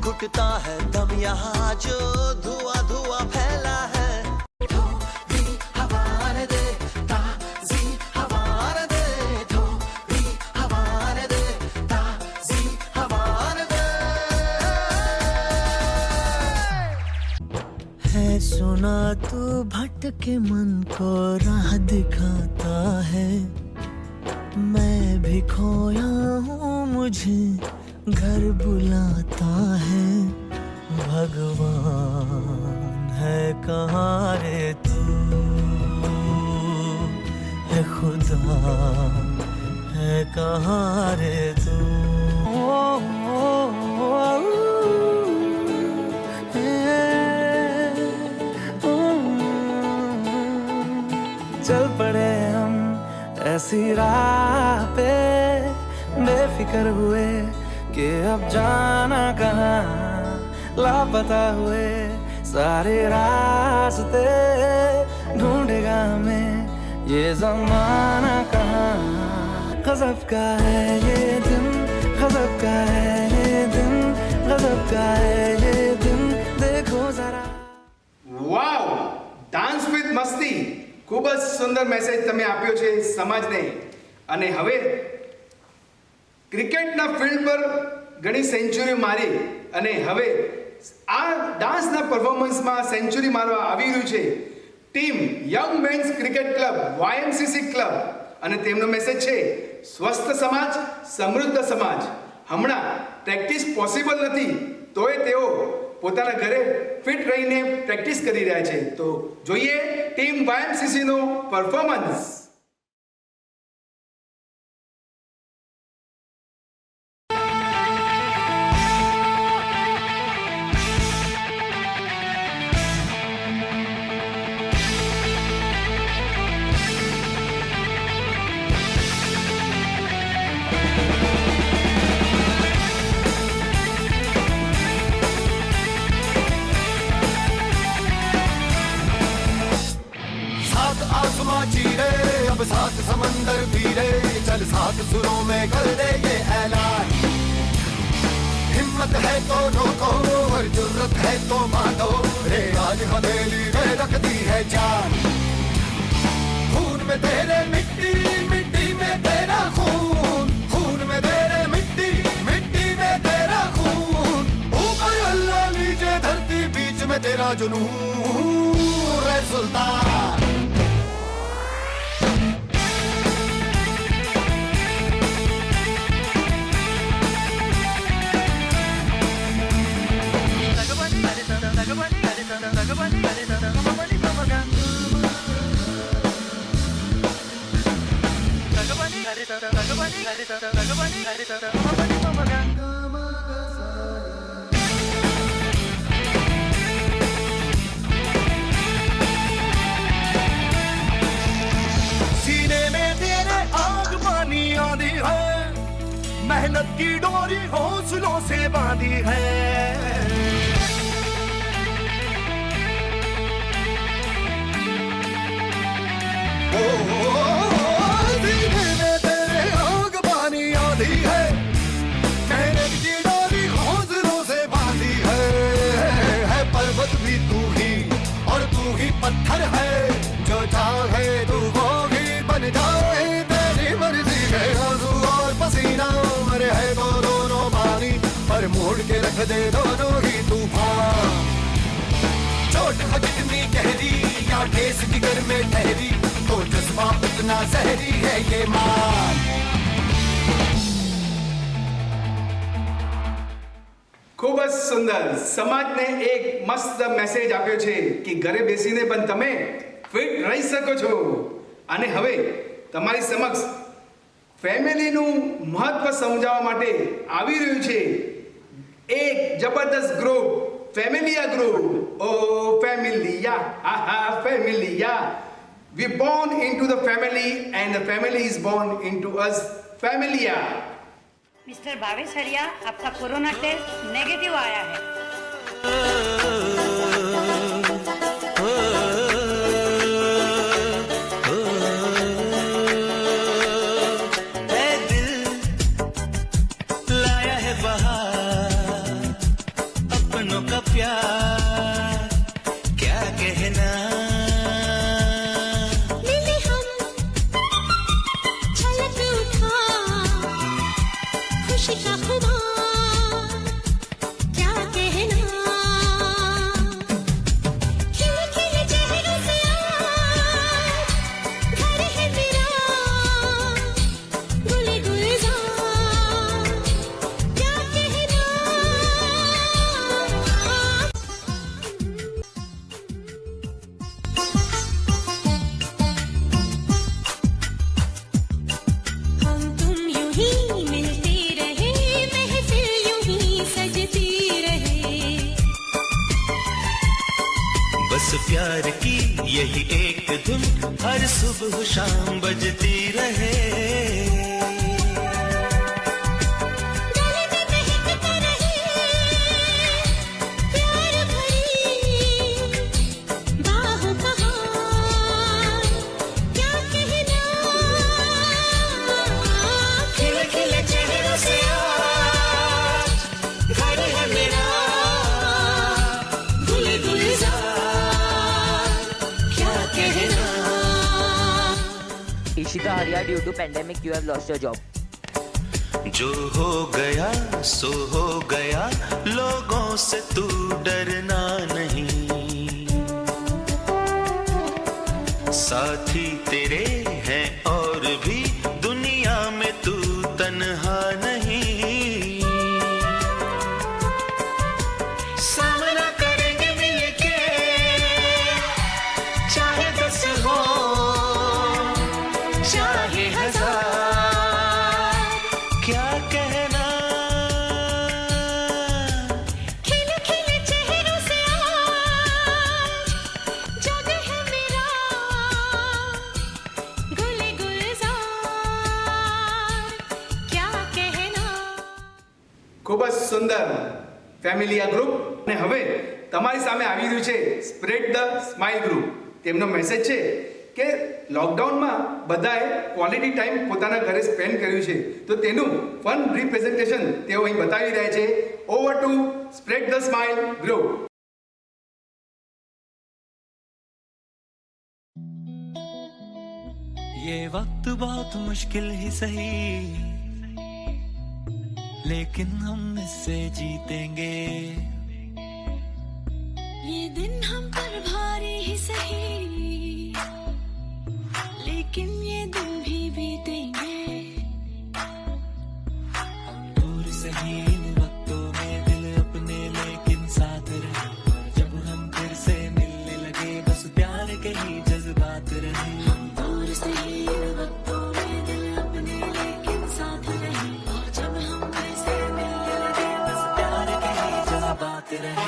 घुटता है दम यहाँ जो धुआं धुआं फैला है। थोड़ी हवा दे, ताज़ी हवा दे, थोड़ी हवा दे, ताज़ी हवा दे। है सुना तू भटके मन को राह दिखाता है, मैं भी खोया हूँ मुझे घर बुलाता है। भगवान है कहाँ रे तू, है खुदा है कहाँ रे तू। चल पड़े हम ऐसी राह पे, बेफिक्र हुए कि अब जाना कहाँ, लापता हुए सारे रास्ते, ढूंढेगा हमें ये जमाना कहाँ। गजब का है ये दिन, गजब का है ये दिन, गजब का है ये दिन, देखो जरा। વાવ, ડાન્સ વિથ મસ્તી. ખૂબ જ સુંદર મેસેજ તમે આપ્યો છે સમાજને. અને હવે ક્રિકેટના ફિલ્ડ પર ઘણી સેન્ચુરી મારી અને હવે આ ડાન્સના પરફોર્મન્સમાં સેન્ચુરી મારવા આવી રહ્યું છે team young men's cricket club YMCC club. અને તેમનો મેસેજ છે સ્વસ્થ સમાજ સમૃદ્ધ સમાજ. હમણાં પ્રેક્ટિસ પોસિબલ નથી તોય તેઓ પોતાના ઘરે ફિટ રહીને પ્રેક્ટિસ કરી રહ્યા છે. તો જોઈએ ટીમ YMCC નો પરફોર્મન્સ. चीरे अब सात समंदर पीरे, चल सात सुरों में कर दे ये ऐलान। हिम्मत है तो रोको और जुर्रत है तो मानो, रे आज हथेली में रख दी है जान। खून में तेरे मिट्टी, मिट्टी में तेरा खून, खून में मजनू रे सुल्तान। सीने में तेरे आग पानी आंधी है, मेहनत की डोरी हौसलों से बांधी है। सीने में तेरे आग पानी आंधी है, मेहनत की डोरी हौसलों से बांधी है पर्वत भी तू ही और तू ही पत्थर है, जो चाहे तू वो ही बन जाए, तेरी मर्जी है। आंसू और पसीना मरे है तो दोनों पानी, पर मोड़ के रख दे दोनों ही तूफान। चोट है कितनी गहरी या ठेस जिगर में ठहरी, तो जज्बा उतना जहरी है ये मान। ખૂબ જ સુંદર. સમાજને એક મસ્ત મેસેજ આપ્યો છે કે ઘરે બેસીને પણ તમે ફિટ રહી શકો છો. અને હવે તમારી સમક્ષ ફેમિલીનું મહત્વ સમજાવવા માટે આવી રહ્યું છે એક જબરદસ્ત group, Familia group. Oh Familia, આહા Familia. We born into the family and the family is born into us. Familia. Mister Bhavesh हरिया, आपका कोरोना टेस्ट नेगेटिव आया है। दिल लाया है बहार, अपनों का प्यार क्या कहना। का खुदा क्या कहना, खिले खिले चेहरों से आज घर है मेरा, गुले गुलजार क्या कहना। हम तुम यूं ही मिलते रहे, महफिल यूं ही सजती रहे, बस प्यार की यही एक धुन हर सुबह शाम बजती रहे। गले में महकता रहे प्यार भरी बाहों का हार क्या कहना। खिले खिले चेहरों से आज घर है मेरा, गुले गुलजार क्या कहना। Ishita Arya, due to pandemic, you have lost your job. जो हो गया सो हो गया, लोगों से तू डरना नहीं, साथी तेरे हैं और भी दुनिया में तू तन्हा नहीं। सामना करेंगे मिलके चाहे 10 हो चाहे 1000 क्या कहना। खिले खिले चेहरों से आज जग है मेरा, गुले गुलजार क्या कहना। ખૂબ જ સુંદર ફેમિલિયા ગ્રુપ. અને હવે તમારી સામે આવી રહ્યું છે સ્પ્રેડ ધ સ્માઇલ ગ્રુપ. તેમનો મેસેજ છે કે લોકડાઉનમાં બધાએ ક્વોલિટી ટાઈમ પોતાના ઘરે સ્પેન્ડ કર્યું છે, તો તેનું ફન રિપ્રેઝન્ટેશન તેઓ અહીં બતાવી રહ્યા છે. Over to spread the smile group. ये वक्त बहुत मुश्किल ही सही, लेकिन हम इससे जीतेंगे। ये दिन हम पर भारी ही सही, लेकिन ये दिन भी बीतेंगे। दूर सही इन वक्तों में दिल अपने लेकिन साथ रहे, और जब हम फिर से मिलने लगे बस प्यार के ही जज्बात रहे। हम दूर सही इन वक्तों में दिल अपने लेकिन साथ रहे, और जब हम फिर से मिलने लगे बस प्यार के ही जज्बात रहे।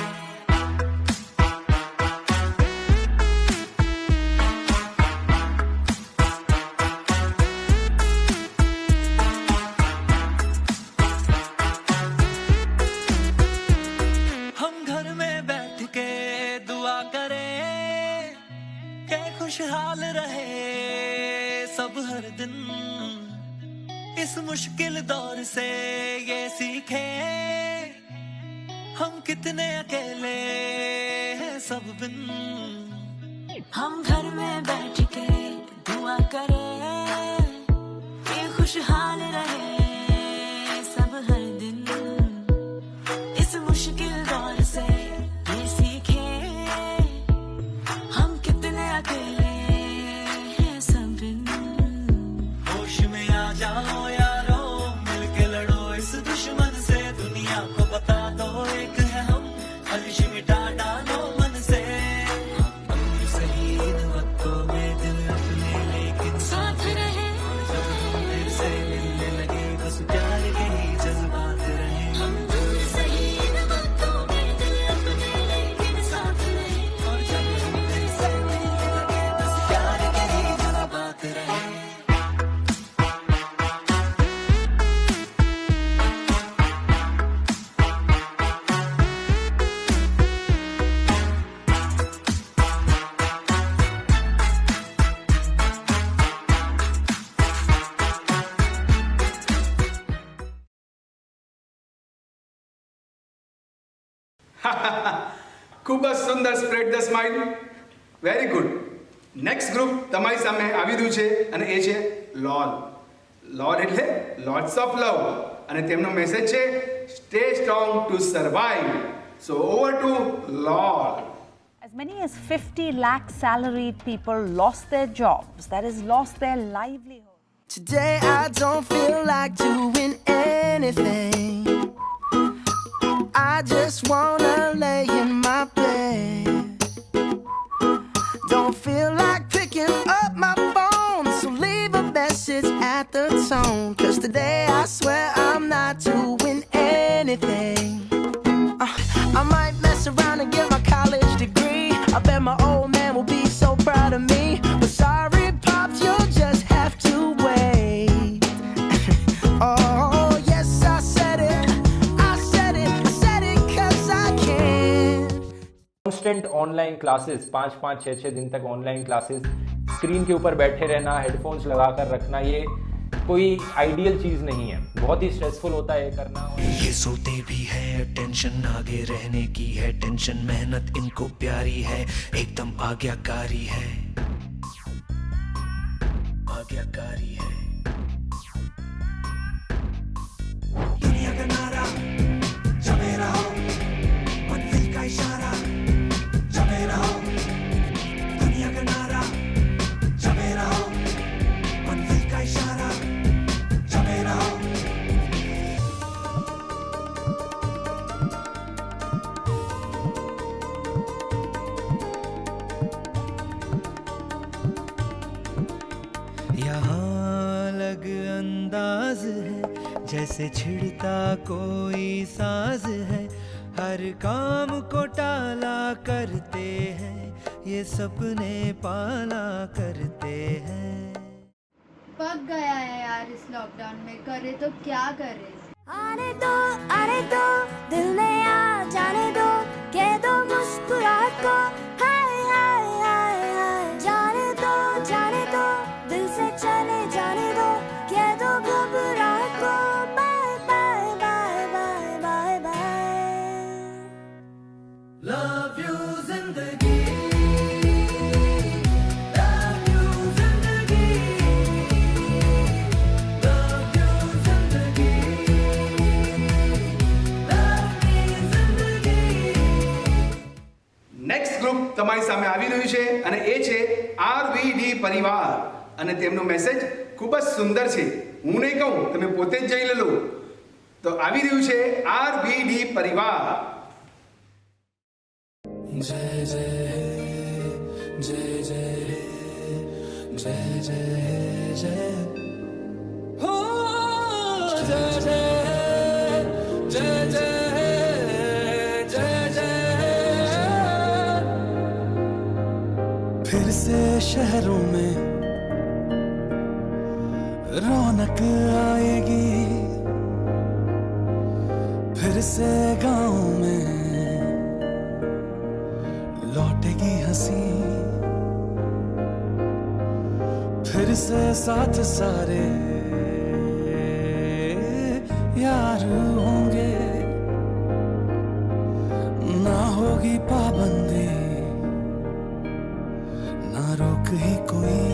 हम घर में बैठ के दुआ करें कि खुशहाल रहे सब हर दिन, इस मुश्किल दौर से ये सीखे हम कितने अकेले हैं सब बिन। हम घर में बैठ के दुआ करें कि खुशहाल रहे सब हर दिन, इस मुश्किल दौर से ये सीखे हम कितने अकेले हैं सब बिन। होश में आ जाओ यारो, मिलके लड़ो इस दुश्मन से, दुनिया को बता दो एक है हम, खलिश मिटा डालो मन से। दूर सही इन वक्तों में दिल अपने लेकिन साथ रहे, जब हम फिर से मिलने लगे बस प्यार के ही जज्बात रहे। हम दूर सही इन वक्तों में दिल अपने लेकिन साथ रहे, और जब हम फिर से मिलने लगे बस प्यार के ही जज्बात रहे। ખૂબ જ સુંદર spread the smile, very good. Next group તમારી સામે આવી રહ્યું છે અને એ છે લોલ. લોલ એટલે લોટ્સ ઓફ લવ, અને તેમનો મેસેજ છે stay strong two survive. So over to લોલ. As many as 50 lakh salaried people lost their jobs, that is, lost their livelihood. Today I don't feel like doing anything. I just wanna lay in my bed. Don't feel like picking up my phone, so leave a message at the tone. 'Cause today I swear I'm not doing anything. I might mess around and get my college degree. I bet my old man will be so proud of me. But sorry, Pops, you'll just have to wait. Oh, yes, I said it. I said it 'cause I can. Constant online classes, 5-5, 6-6 दिन तक online classes, screen के ऊपर बैठे रहना, headphones लगाकर रखना, ये कोई आइडियल चीज़ नहीं है। बहुत ही स्ट्रेसफुल होता है ये करना। ये सोते भी है, टेंशन आगे रहने की है, टेंशन मेहनत इनको प्यारी है, एकदम आज्ञाकारी है, आज्ञाकारी है। दुनिया का नारा जमे रहो, मंजिल का इशारा जमे रहो, दुनिया का नारा जमे रहो, मंजिल का इशारा जमे रहो। यहाँ अलग अंदाज है, जैसे छिड़ता कोई साज है, हर काम को टाला करते हैं, ये सपने पाला करते हैं। पक गया है यार इस लॉकडाउन में, करे तो क्या करे। आने दो दिल में आ जाने दो, कह दो मुस्कुराहट को हाय हाय हाय हाय, जाने दो दिल से चले जाने दो, कह दो घबराहट को bye bye bye bye bye bye. Love you जिंदगी, नेक्स्ट તમારી સામે આવી રહ્યું છે અને એ છે RVD પરિવાર અને તેમનો મેસેજ ખૂબ જ સુંદર છે. હું નહીં કહું, તમે પોતે જ જઈ લો. તો આવી રહ્યું છે RVD પરિવાર. जय जय जय जय जय जय जय हो जय जय जय जय जय जय. फिर से शहरों में रौनक आएगी, फिर से गाँव में लौटेगी हंसी, फिर से साथ सारे यार होंगे, ना होगी पाबंदी ना रोक ही कोई.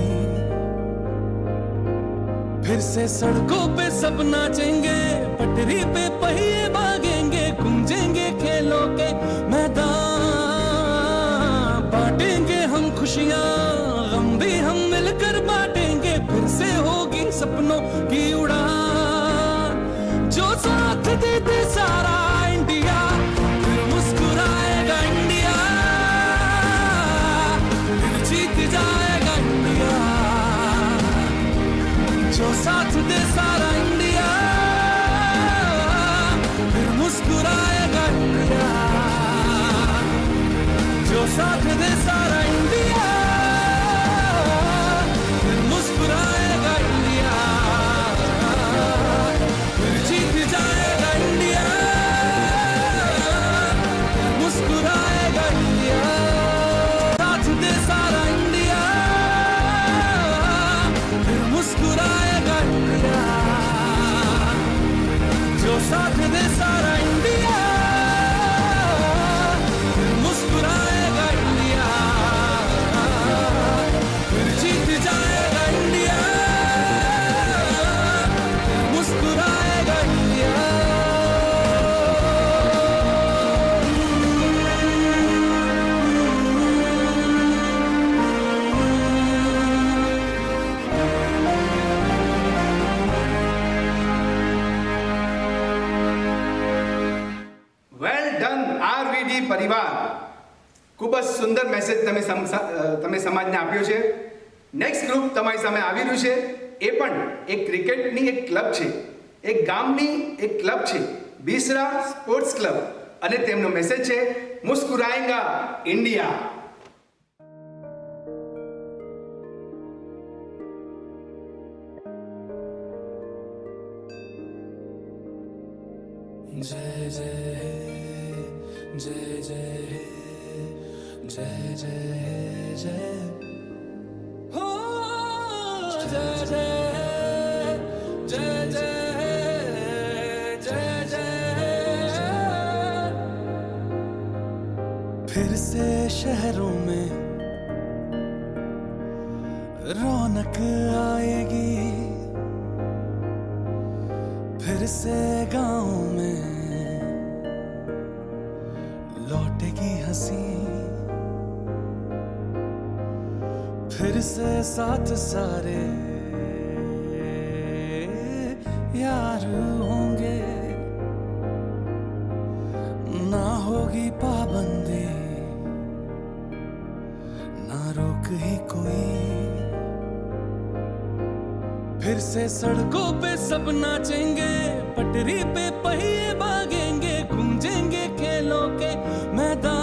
फिर से सड़कों पे सब नाचेंगे, पटरी पे पहिए भागेंगे, गूंजेंगे खेलों के मैदान, बांटेंगे हम खुशियाँ गम भी हम मिलकर बांटेंगे, फिर से होगी सपनों की उड़ान. जो साथ दे दे सारा इंडिया, फिर मुस्कुराएगा इंडिया, फिर जीत जाएगा इंडिया. जो साथ दे सारा इंडिया, फिर मुस्कुराएगा इंडिया. जो साथ दे सारा इंडिया, फिर मुस्कुराएगा इंडिया, फिर जीत जाएगा इंडिया, फिर मुस्कुराएगा इंडिया. साथ दे सारा इंडिया, फिर मुस्कुराएगा इंडिया. जो साथ दे सारा इंडिया, फिर मुस्कुराएगा इंडिया, फिर जीत जाएगा इंडिया, फिर मुस्कुराएगा इंडिया. વેલ ડન RVD પરિવાર. ખૂબ જ સુંદર મેસેજ તમે સમાજને આપ્યો છે. નેક્સ્ટ ગ્રુપ તમારી સામે આવી રહ્યું છે. એ પણ એક ક્રિકેટની એક ક્લબ છે, એક ગામની એક ક્લબ છે, બીસરા સ્પોર્ટ્સ ક્લબ, અને તેમનો મેસેજ છે મુસ્કુરાએગા ઇન્ડિયા. जय जय जय जय जय जय जय हो जय जय जय जय जय जय. फिर से शहरों में रौनक आएगी, फिर से गाँव में लौटेगी हंसी, फिर से साथ सारे यार होंगे, ना होगी पाबंदी ना रोक ही कोई. फिर से सड़कों पे सब नाचेंगे, पटरी पे पहिए भागेंगे, गूंजेंगे खेलों के मैदान,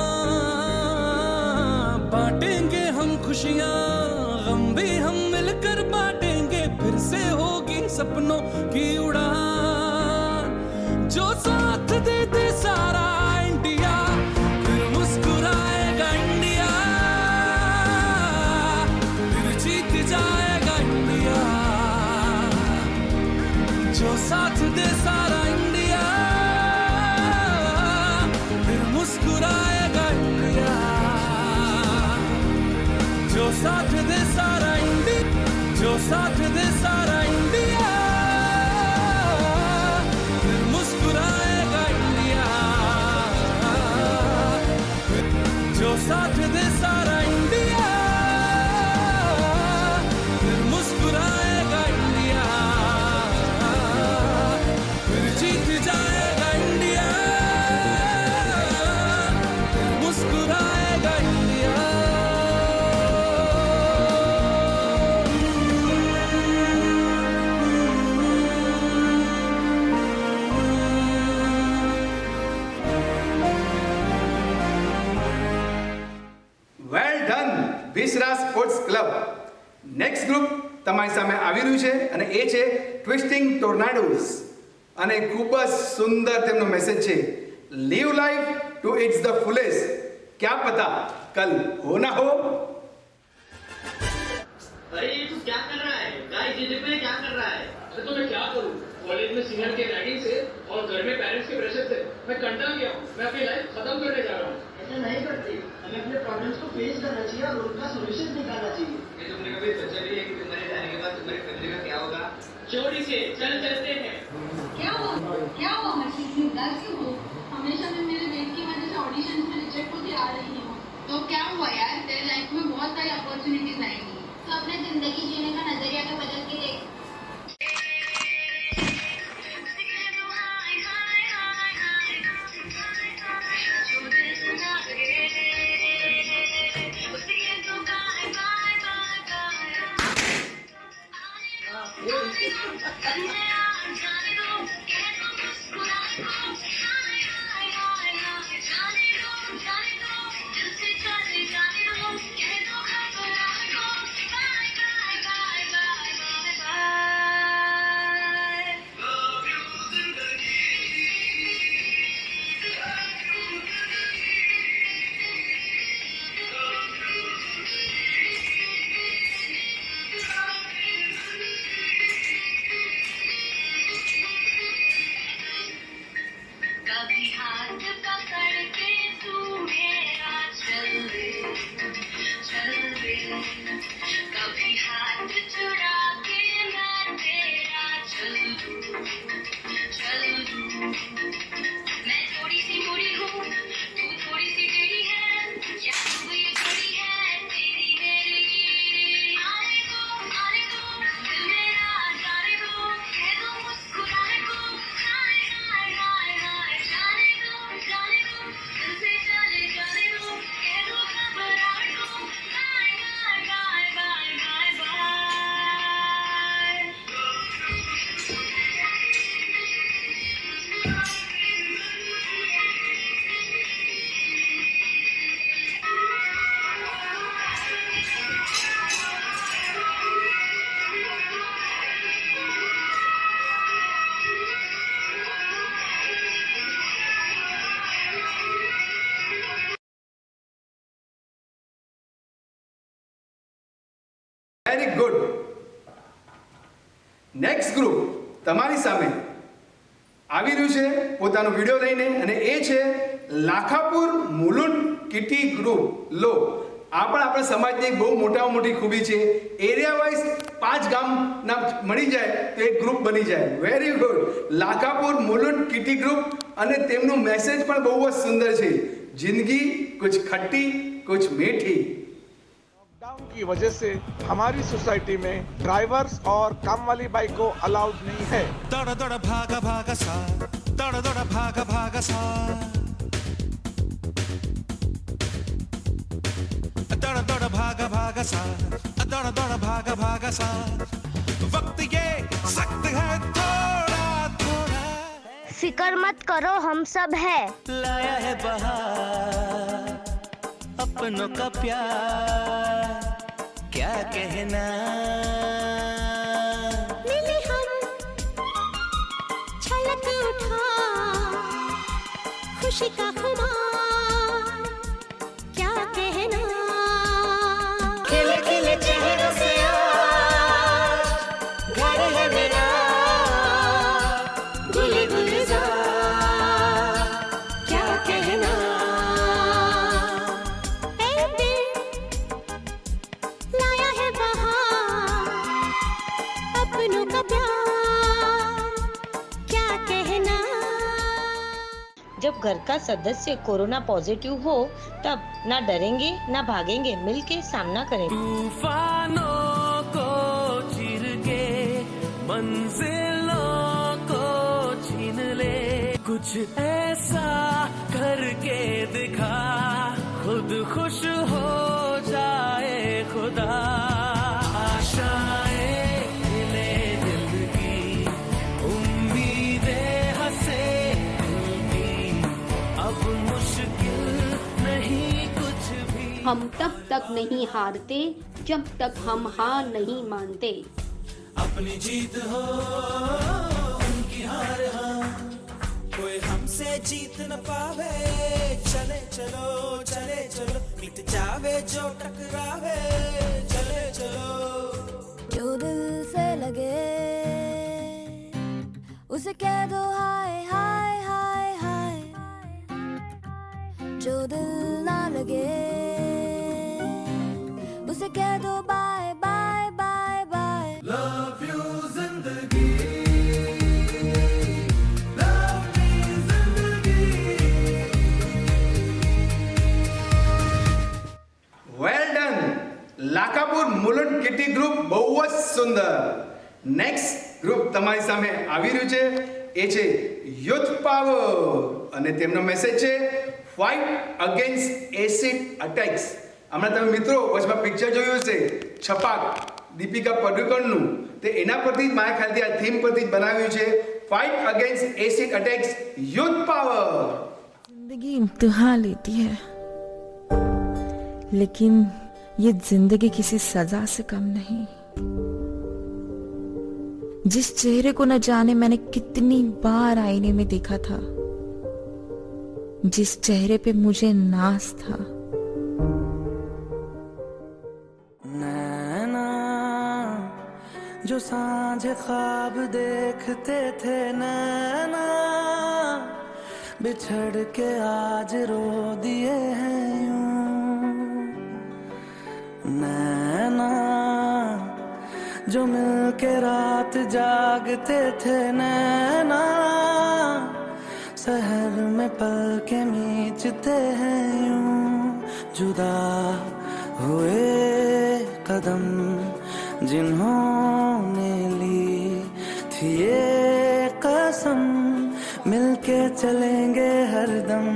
बांटेंगे हम खुशियाँ गम भी हम मिलकर बांटेंगे, फिर से होगी सपनों की उड़ान. जो साथ दे दे सारा इंडिया, फिर मुस्कुराएगा इंडिया, फिर जीत जाएगा इंडिया. जो साथ दे सारा इंडिया, फिर मुस्कुराएगा इंडिया. जो साथ दे सारा इंडिया, जो साथ दे सारा इंडिया, फिर मुस्कुराएगा इंडिया. जो साथ दे सारा ક્લબ. નેક્સ્ટ ગ્રુપ તમારી સામે આવી રહ્યું છે અને એ છે ટ્વિસ્ટિંગ ટોર્નાડોઝ. અને ખૂબ જ સુંદર તેમનો મેસેજ છે, live life to it's the fullest, क्या पता कल हो ना हो. अरे ये तू क्या कर रहा है? गाय जीने पे क्या कर रहा है? अरे तो मैं क्या करूं? कॉलेज में सीनियर के रैगिंग से और घर में पेरेंट्स के प्रेशर से मैं कंटाल गया हूं. मैं अपनी लाइफ खत्म करने जा रहा हूं. ऐसा नहीं करते. हमें अपने प्रॉब्लम्स को फेस करना चाहिए और उनका सॉल्यूशन निकालना चाहिए. ये तुमने कभी सोचा भी है कि तुम्हारे जाने के बाद तुम्हारी फैमिली का क्या होगा? चोरी से चलते हैं. क्या हुआ हर्षित, इतनी उदास क्यों हो? हमेशा मैं मेरे वेट की वजह से ऑडिशन में रिजेक्ट होती आ रही हूँ. तो क्या हुआ यार, तेरे लाइफ में बहुत सारी अपॉर्चुनिटीज आएंगी, तो अपने जिंदगी जीने का नजरिया तो बदल के देख. Very good. નેક્સ્ટ ગ્રુપ તમારી સામે આવી રહ્યું છે પોતાનો વિડીયો લઈને અને એ છે લાખાપુર મુલુંડ કિટી ગ્રુપ. લો, આ પણ આપણા સમાજની એક બહુ મોટામાં મોટી ખૂબી છે. એરિયા વાઇઝ 5 ગામના મળી જાય તો એક ગ્રુપ બની જાય. Very good. Lakhapur Mulund kitty group. અને તેમનું મેસેજ પણ બહુ જ સુંદર છે, જિંદગી कुछ खट्टी कुछ मीठी. लॉकडाउन की वजह से हमारी सोसाइटी में ड्राइवर्स और काम वाली बाइक को अलाउड नहीं है. दौड़ दौड़ भागा भागा सा, दौड़ दौड़ भागा भागा सा, दौड़ दौड़ भागा भागा सा, दौड़ दौड़ भागा भागा सा. वक्त ये सख्त है थोड़ा थोड़ा, फिक्र मत करो हम सब है. लाया है बहार अपनों का प्यार, क्या कहना. मिले हम छलक उठा खुशी का खुमार, क्या कहना. खिले खिले चेहरों से आज घर है मेरा, गुल गुलजार, क्या कहना. लाया है बहार अपनों का प्यार, क्या कहना. जब घर का सदस्य कोरोना पॉजिटिव हो तब ना डरेंगे ना भागेंगे, मिलके सामना करेंगे. तूफानों को चीर के मंजिलों को छीन ले, कुछ ऐसा करके दिखा खुद खुश हो जाए खुदा. आशाएं खिले दिल की, उम्मीदें हंसे दिल की, अब मुश्किल नहीं कुछ भी. हम तब तक नहीं हारते जब तक हम हार नहीं मानते। अपनी जीत हो उनकी हार हाँ, कोई हमसे जीत न पावे। चले चलो चले चलो, मिट जावे जो टकरावे। चले चलो जो दिल से लगे उसे कह दो हाय हाय हाय हाय, जो दिल ना लगे उसे कह दो bye bye bye bye. Love you जिंदगी, लव मी जिंदगी। Well done. Lakhapur Mulund kitty group બહુ જ સુંદર. નેક્સ્ટ ગ્રુપ તમારી સામે આવી રહ્યું છે, એ છે યુથ પાવર અને તેમનો મેસેજ છે ફાઇટ અગેન્સ્ટ એસિડ અટેક્સ. હમણાં તમે મિત્રો વચમાં પિક્ચર જોયું હશે છપાક દીપિકા પડુકોણનું, તે એના પરથી જ મારા ખ્યાલથી આ થીમ પરથી જ બનાવ્યું છે. Fight against acid attacks, youth power. जिंदगी इम्तिहान लेती है, लेकिन ये जिंदगी किसी सजा से कम नहीं। जिस चेहरे को न जाने मैंने कितनी बार आईने में देखा था, जिस चेहरे पे मुझे नाज था। नैना जो सांझ ख्वाब देखते थे, नैना बिछड़ के आज रो दिए हैं यूं। नैना जो मिलके रात जागते थे, नैना शहर में पल के मीचते हैं यूं। जुदा हुए कदम जिन्होंने ली थी ये कसम, मिलके चलेंगे हरदम,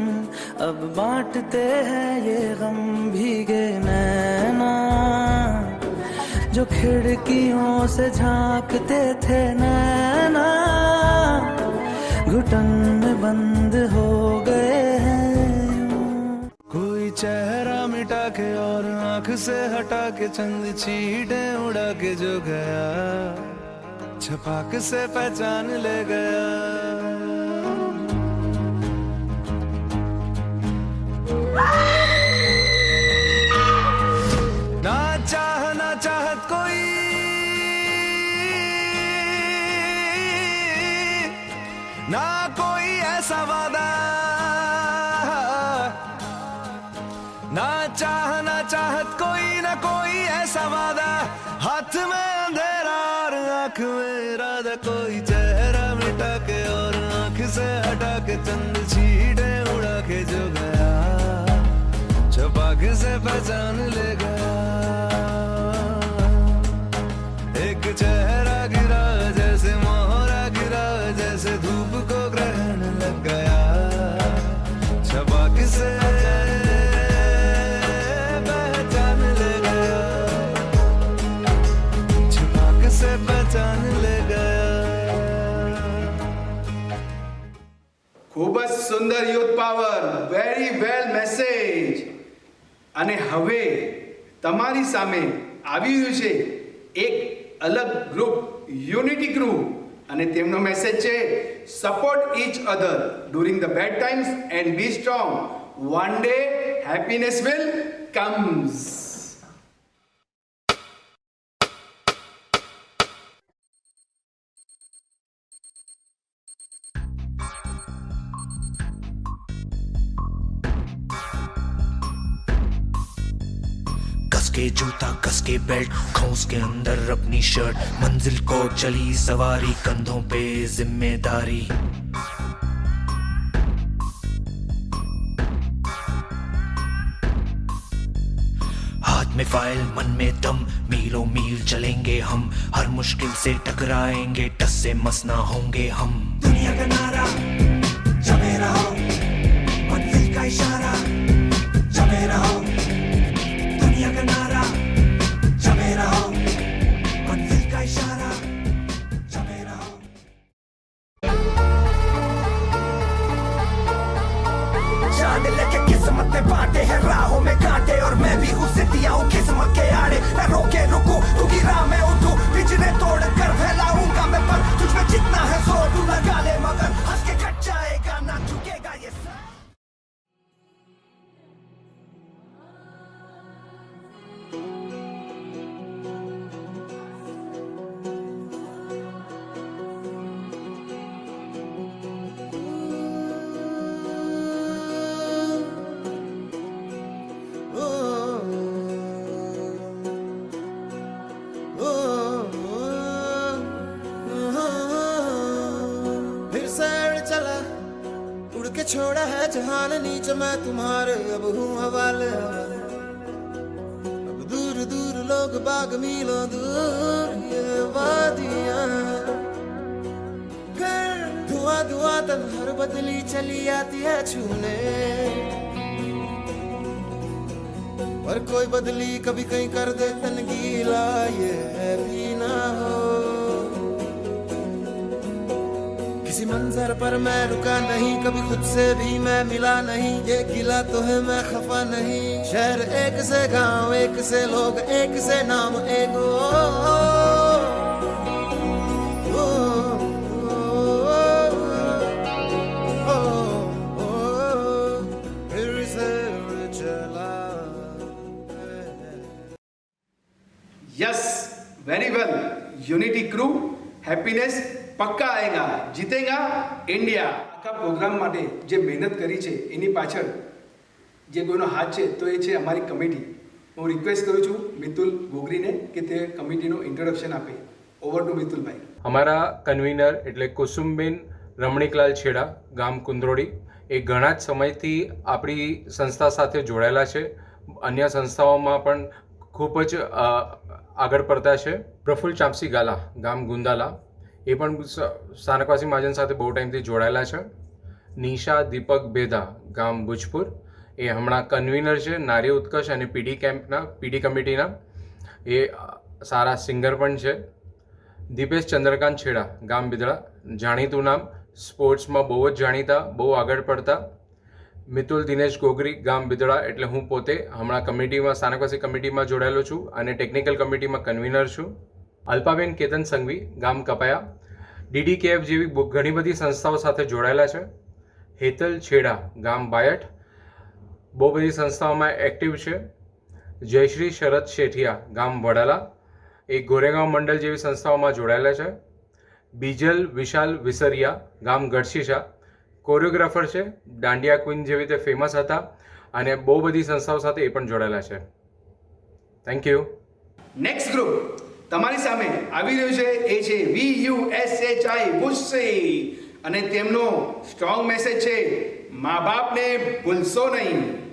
अब बांटते हैं ये गम। भीगे नैना जो खिड़कियों से झांकते थे, नैना घुटन में बंद हो गए हैं। कोई चेहरा मिटा के और आंख से हटा के चंद चींटे उड़ा के जो गया, छपाक से पहचान ले गया। ना चाह ना चाहत कोई, ना कोई ऐसा वादा, ना चाह ना चाहत कोई, ना कोई ऐसा वादा। हाथ में अंधेरा और आंख में इरादा, कोई चेहरा मिटा के और आंख से हटा के चंद चींटे उड़ा के जो गया, छपाक से पहचान ले गया। एक चेहरा गिरा जैसे मोहरा गिरा, जैसे धूप को ग्रहण लग गया, छपाक से पहचान ले गया, छपाक से पहचान ले गया। ખૂબ જ સુંદર youth power, very well message. અને હવે તમારી સામે આવી રહ્યું છે એક અલગ ગ્રુપ, યુનિટી ગ્રુપ, અને તેમનો મેસેજ છે support each other during the bad times and be strong. One day happiness will comes. कस के जूता कस के बेल्ट, खौस के अंदर अपनी शर्ट, मंजिल को चली सवारी, कंधों पे जिम्मेदारी। हाथ में फाइल मन में दम, मीलों मील चलेंगे हम, हर मुश्किल से टकराएंगे, टस से मस ना होंगे हम। दुनिया का नारा जमे रहो, मंजिल का इशारा जमे रहो, दुनिया का नारा जमे रहो, मंजिल का इशारा जमे रहो। जान लेके किस्मत में बांटे हैं राहों में कांटे, और मैं भी उस जिद्दियां किस्मत के आड़े मैं रोके रुकूं तू गिरा मैं उठूं पिछले तोड़ कर फैलाऊंगा मैं पर तुझ में जितना है जोर तू लगा ले मगर हंस के कट जाएगा ना झुकेगा ये सर छोड़ा है जहान नीचे मैं तुम्हारे अब हूँ हवाले अब दूर दूर लोग बाग मीलों दूर ये वादियाँ फिर धुआं धुआं तन हर बदली चली आती है छूने पर कोई बदली कभी कहीं कर दे तन गीला ये भी ना हो किसी मंजर पर मैं रुका नहीं कभी खुद से भी मैं मिला नहीं ये गिला तो है मैं खफा नहीं शहर एक से गांव एक से लोग एक से नाम एक फिर से चला yes very well unity crew happiness પક્કા આएगा જીતેગા ઇન્ડિયા આખા પ્રોગ્રામ માટે જે મહેનત કરી છે એની પાછળ જે કોઈનો હાથ છે તો એ છે અમારી કમિટી હું રિક્વેસ્ટ કરું છું મિતુલ ગોગરીને કે તે કમિટીનો ઇન્ટ્રોડક્શન આપે ઓવર ટુ મિતુલભાઈ અમારા કન્વીનર એટલે કુસુમબેન રમણીકલાલ છેડા ગામ કુંદ્રોડી એ ઘણા જ સમયથી આપણી સંસ્થા સાથે જોડાયેલા છે અન્ય સંસ્થાઓમાં પણ ખૂબ જ આગળ પડતા છે પ્રફુલ્લ ચાંપસી ગાલા ગામ ગુંદાલા એ પણ સ્થાનકવાસી મહાજન સાથે બહુ ટાઈમથી જોડાયેલા છે નિશા દીપક બેદા ગામ ભુજપુર એ હમણાં કન્વીનર છે નારી ઉત્કર્ષ અને પીડી કમિટીના એ સારા સિંગર પણ છે દીપેશ ચંદ્રકાંત છેડા ગામ બિદડા જાણીતું નામ સ્પોર્ટ્સમાં બહુ જ જાણીતા બહુ આગળ પડતા મિતુલ દિનેશ ગોગરી ગામ બિદડા એટલે હું પોતે હમણાં કમિટીમાં સ્થાનકવાસી કમિટીમાં જોડાયેલો છું અને ટેકનિકલ કમિટીમાં કન્વીનર છું અલ્પાબેન કેતન સંઘવી ગામ કપાયા DDKF જેવી ઘણી બધી સંસ્થાઓ સાથે જોડાયેલા છે હેતલ છેડા ગામ બાયટ બહુ બધી સંસ્થાઓમાં એક્ટિવ છે જયશ્રી શરદ શેઠિયા ગામ વડાલા એ ગોરેગાંવ મંડળ જેવી સંસ્થાઓમાં જોડાયેલા છે બીજલ વિશાલ વિસરિયા ગામ ગઢશીશા કોરિયોગ્રાફર છે દાંડિયા ક્વીન જેવી રીતે ફેમસ હતા અને બહુ બધી સંસ્થાઓ સાથે એ પણ જોડાયેલા છે થેન્ક યુ નેક્સ્ટ ગ્રુપ તમારી સામે આવી રહ્યું છે એ છે VUSHI ગુસ્સી અને તેમનો સ્ટ્રોંગ મેસેજ છે મા બાપને ભૂલશો નહીં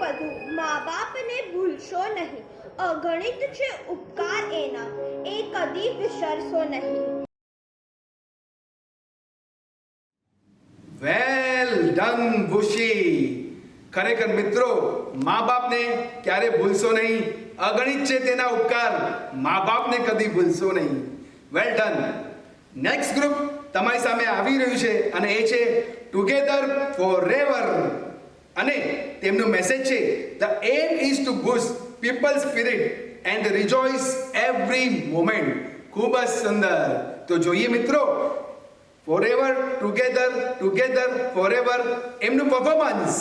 બધું મા બાપને ભૂલશો નહીં. અગણિત છે ઉપકાર એના, એ કદી વિસરશો નહીં. Well done Bhushi. ખરેખર મિત્રો, મા બાપને ક્યારે ભૂલશો નહીં. અગણિત છે તેના ઉપકાર, મા બાપને કદી ભૂલશો નહીં. Well done. નેક્સ્ટ ગ્રુપ તમારી સામે આવી રહ્યું છે અને એ છે ટુગેધર ફોરએવર. અને તેમનો મેસેજ છે the aim is to boost people spirit and rejoice every moment. ખૂબ જ સુંદર. તો જોઈએ મિત્રો, ફોરએવર ટુગેધર ફોરએવર એમનું પરફોર્મન્સ.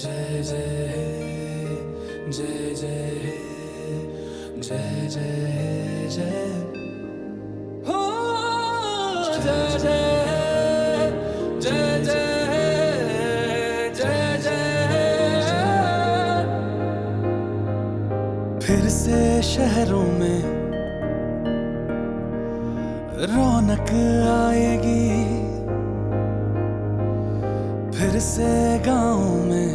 जय जय जय जय जय जय जय हो जय जय जय जय जय जय. फिर से शहरों में रौनक आएगी, फिर से गाँव में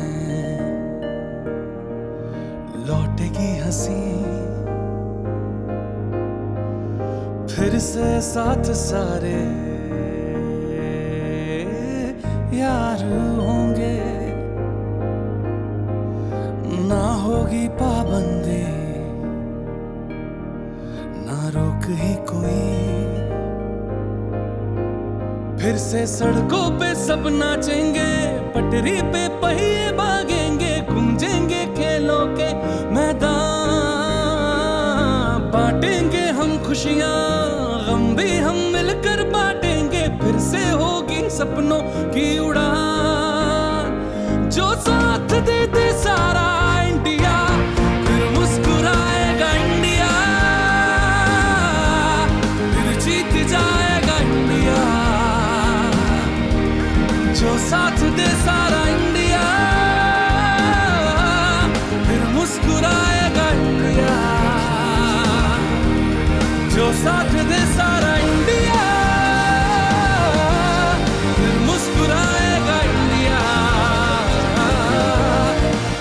लौटेगी हंसी, फिर से साथ सारे यार होंगे. ना होगी पाबंदी, ना रोक ही कोई. फिर से सड़कों पे सब नाचेंगे, पटरी पे पहिए भागेंगे, गूंजेंगे खेलों के मैदान. बांटेंगे हम खुशियाँ, गम भी हम मिलकर बांटेंगे. फिर से होगी सपनों की उड़ान. जो साथ दे दे सारा इंडिया, फिर मुस्कुराएगा इंडिया, फिर जीत जाएगा इंडिया. जो साथ दे सारा इंडिया, फिर मुस्कुराएगा इंडिया. जो साथ दे सारा इंडिया, फिर मुस्कुराएगा इंडिया,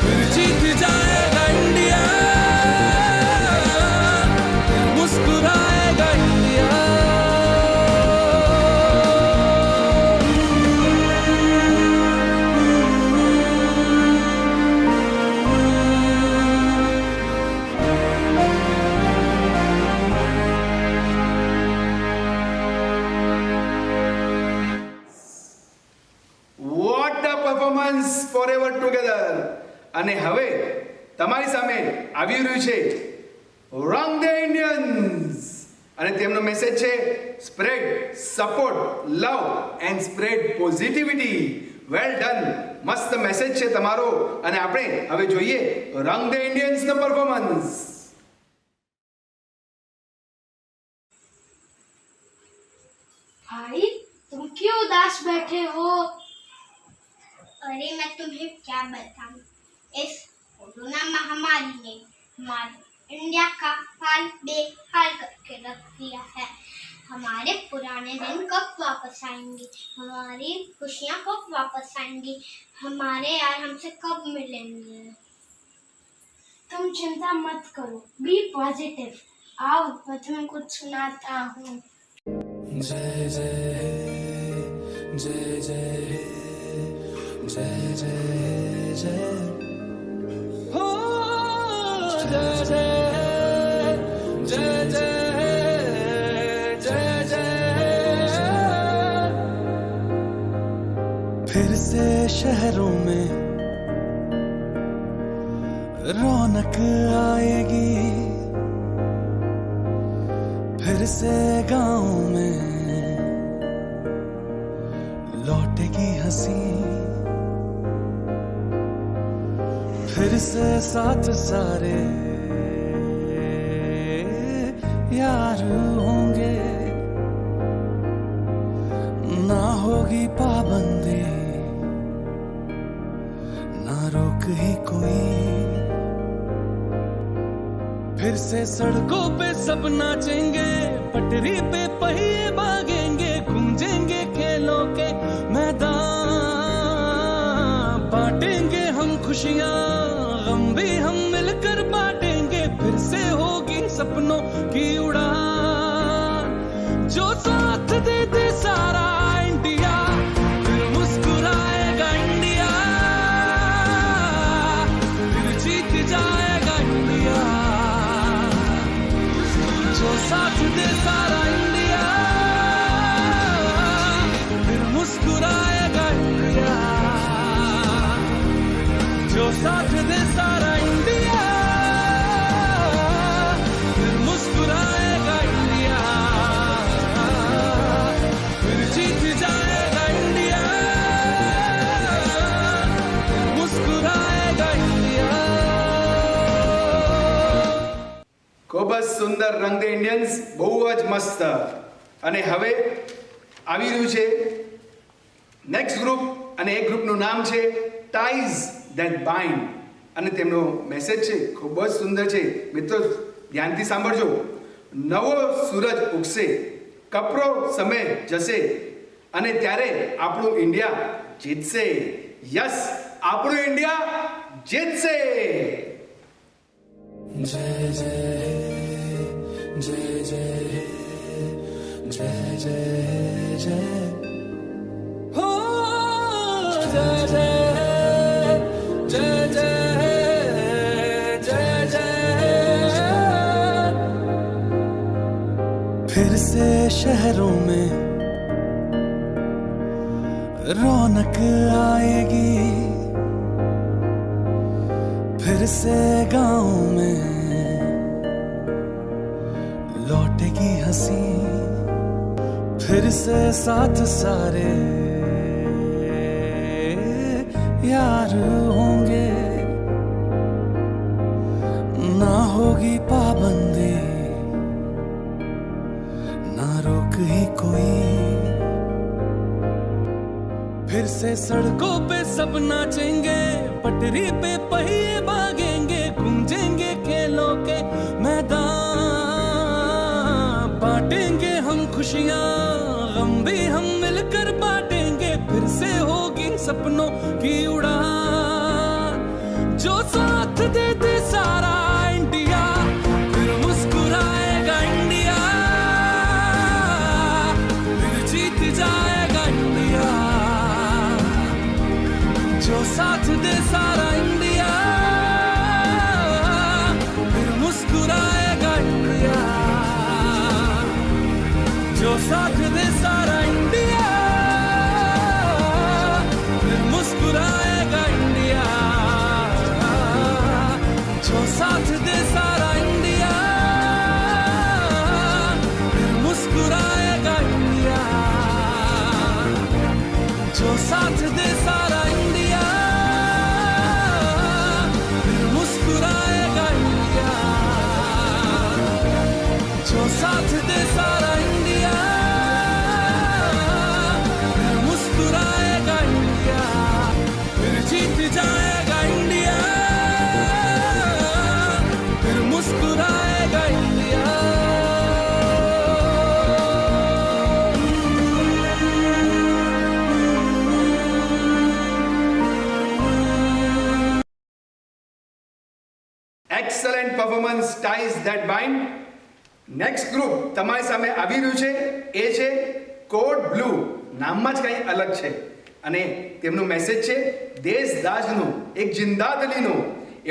फिर जीत जाएगा इंडिया, फिर मुस्कुराएगा इंडिया. Forever together. અને હવે તમારી સામે આવી રહ્યું છે રંગ દે ઇન્ડિયન્સ. અને તેમનો મેસેજ છે spread support love and spread positivity. Well done. મસ્ત મેસેજ છે તમારો. અને આપણે હવે જોઈએ રંગ દે ઇન્ડિયન્સનો પરફોર્મન્સ. भाई तुम क्यों उदास बैठे हो? अरे मैं तुम्हें क्या बताऊं, इस कोरोना महामारी ने हमारे इंडिया का हाल बेहाल करके रख दिया है. हमारे पुराने दिन कब वापस आएंगे? हमारी खुशियाँ कब वापस आएंगी? हमारे यार हमसे कब मिलेंगे? तुम चिंता मत करो, बी पॉजिटिव. आओ मैं तुम्हें कुछ सुनाता हूँ. जय जय जय जय जय जय जय हो जय जय जय जय जय जय. फिर से शहरों में रौनक आएगी, फिर से गाँव में लौटेगी हंसी, फिर से साथ सारे यार होंगे. ना होगी पाबंदी, रोक ही कोई। फिर से सड़कों पे सब नाचेंगे, पटरी पे पहिए भागेंगे, गूंजेंगे खेलों के मैदान। बांटेंगे हम खुशियाँ, गम भी हम मिलकर बांटेंगे, फिर से होगी सपनों की उड़ान। जो साथ दे दे सारा इंडिया, फिर मुस्कुराएगा इंडिया, फिर जीत जाएगा इंडिया। जो साथ दे सारा इंडिया, फिर मुस्कुराएगा इंडिया। जो साथ दे सारा इंडिया, फिर मुस्कुराएगा इंडिया, फिर जीत जाएगा इंडिया, फिर मुस्कुराएगा इंडिया। ખૂબ જ સુંદર રંગ દે ઇન્ડિયન્સ, બહુ જ મસ્ત. અને હવે આવી રહ્યું છે નેક્સ્ટ ગ્રુપ, અને એ ગ્રુપનું નામ છે ટાઈઝ ધેટ બાઇન્ડ, અને તેમનો મેસેજ છે ખૂબ જ સુંદર છે. મિત્રો ધ્યાનથી સાંભળજો. નવો સૂરજ ઉગશે, કપરો સમય જશે, અને ત્યારે આપણું ઇન્ડિયા જીતશે. યસ, આપણું ઇન્ડિયા જીતશે. जय जय जय जय जय जय जय हो जय जय जय जय जय जय। फिर से शहरों में रौनक आएगी, फिर से गाँव में लौटेगी हंसी, फिर से साथ सारे यार होंगे। ना होगी पाबंदी, ना रोक ही कोई। फिर से सड़कों पे सब नाचेंगे, पटरी पे पहिए भागेंगे, गूंजेंगे खेलों के मैदान। बांटेंगे हम खुशियाँ, गम भी हम मिलकर बांटेंगे, फिर से होगी सपनों की उड़ान। जो साथ दे दे सारा इंडिया, फिर मुस्कुराएगा इंडिया, फिर जीत जाएगा इंडिया। जो साथ दे सारा इंडिया, फिर मुस्कुराएगा इंडिया। जो साथ दे सारा इंडिया, फिर मुस्कुराएगा इंडिया। जो साथ दे सारा इंडिया, फिर मुस्कुराएगा इंडिया। जो साथ दे सारा इंडिया, फिर मुस्कुराएगा इंडिया। जो साथ दे सारा इंडिया, फिर मुस्कुराएगा इंडिया, फिर जीत जाएगा इंडिया, फिर मुस्कुराएगा India. Excellent performance, ties that bind. Next group તમારી સામે આવી રહ્યું છે, એ છે કોડ બ્લુ. નામમાં જ કંઈ અલગ છે, અને તેમનો મેસેજ છે દેશદાઝનો, એક જિંદાદલીનો.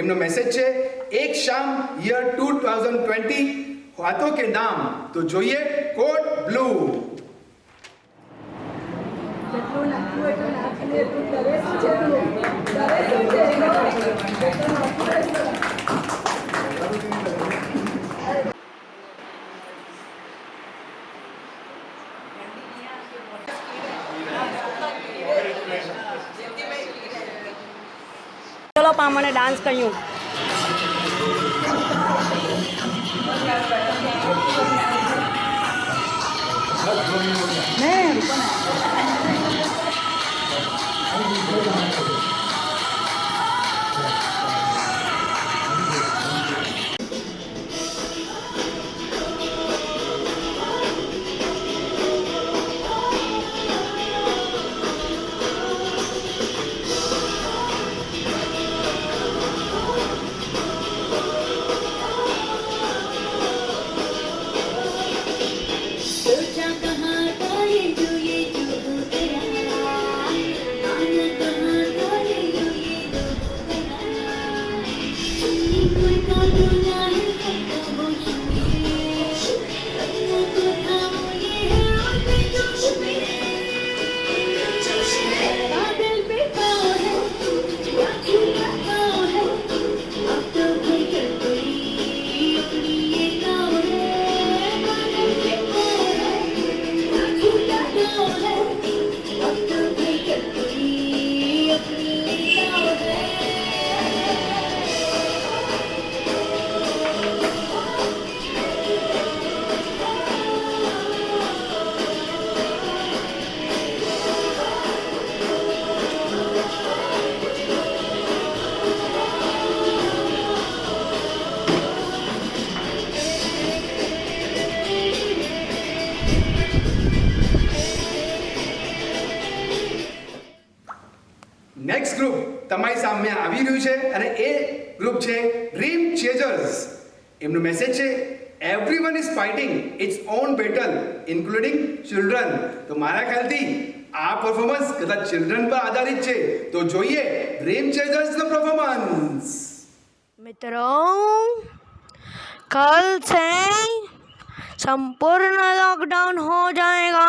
એમનો મેસેજ છે એક શામ યર 2020 હાથો કે નામ. તો જોઈએ કોડ બ્લુ. જેટલું નાખવું એટલું નાખીને એટલું કરે શું છે, કરે શું છે, જેટલું નાખવું એટલું. ચલો પામને ડાન્સ કર્યું. નેક્સ્ટ ગ્રુપ તમારી સામે આવી રહ્યું છે અને એ ગ્રુપ છે ડ્રીમ ચેઝર્સ. એમનો મેસેજ છે everyone is fighting its own battle including children. તો મારા ખ્યાલથી આ પરફોર્મન્સ કદાચ ચિલ્ડ્રન પર આધારિત છે. તો જોઈએ ડ્રીમ ચેઝર્સનો પરફોર્મન્સ. मित्रों, कल से संपूर्ण लॉकडाउन हो जाएगा.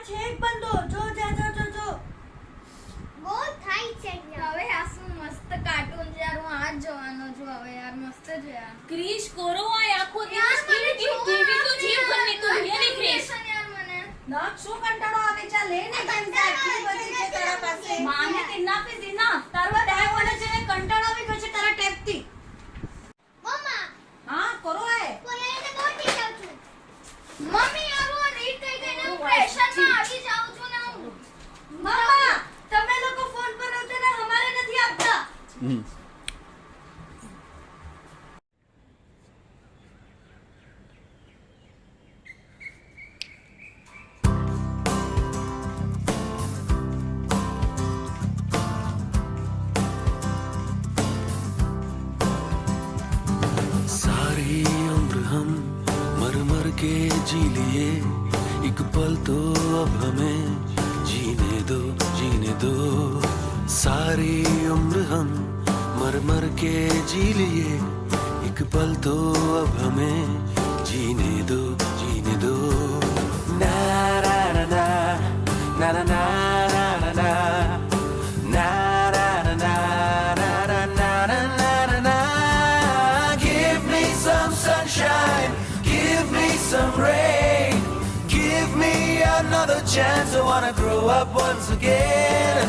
छेक बंदो जो वो थाई છે હવે આ શું મસ્ત કાર્ટૂન છે યાર. હું આજ જોવાનો છું હવે યાર. મસ્ત છે યાર. ક્રિશ કોરો આ આખો દિવસ ટીવી તો જીવ કરને તો હે ને ક્રિશ યાર મને નાક શું કંટાળો આવે. ચા લે ને ગેમ આટલી બધી છે તારા પાસે. માને ઇનફ ઇઝ ઇનફ. તારો ટેપ વડે છે ને કંટાળો આવી ગયો છે તારા ટેપ થી. મમ્મા હા કરો આય પોલેને બોટી જાઉં છું. મમ્મી આવો રીડ કઈ કઈને હું પ્રેશરમાં આવી જાઉં છું ને હું. મમ્મા તમે લોકો ફોન પર રહો છો ને અમારે નથી આપતા. सारी उम्र हम मर मर के जी लिए, एक पल तो अब हमें जीने दो. सारी उम्र हम मर मर के जी लिए, एक पल तो अब हमें जीने दो. ना ना ना ना ना ना ना ना ना ना ना ना na na na na na. Give me some sunshine, give me some rain, give me another chance. I wanna grow up once again.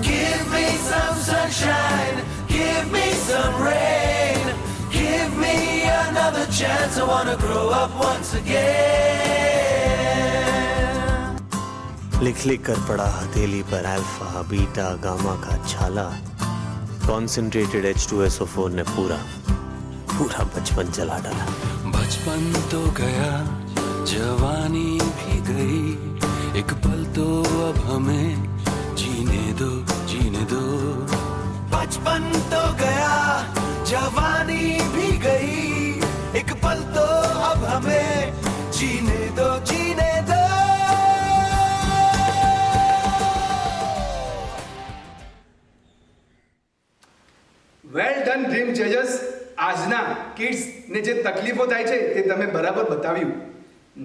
Give me some sunshine, give me some rain, give me another chance. I wanna grow up once again. लिख लिख कर पड़ा हथेली पर alpha beta gamma का छाला. Concentrated H2SO4 ने पूरा बचपन जला डाला. बचपन तो गया, जवानी भी गई, एक पल तो अब हमें जीने दो. बचपन तो गया, जवानी भी गई, एक पल तो अब हमें जीने दो. Well done dream chasers. આજના કિડ્સને જે તકલીફો થાય છે તે તમે બરાબર બતાવ્યું.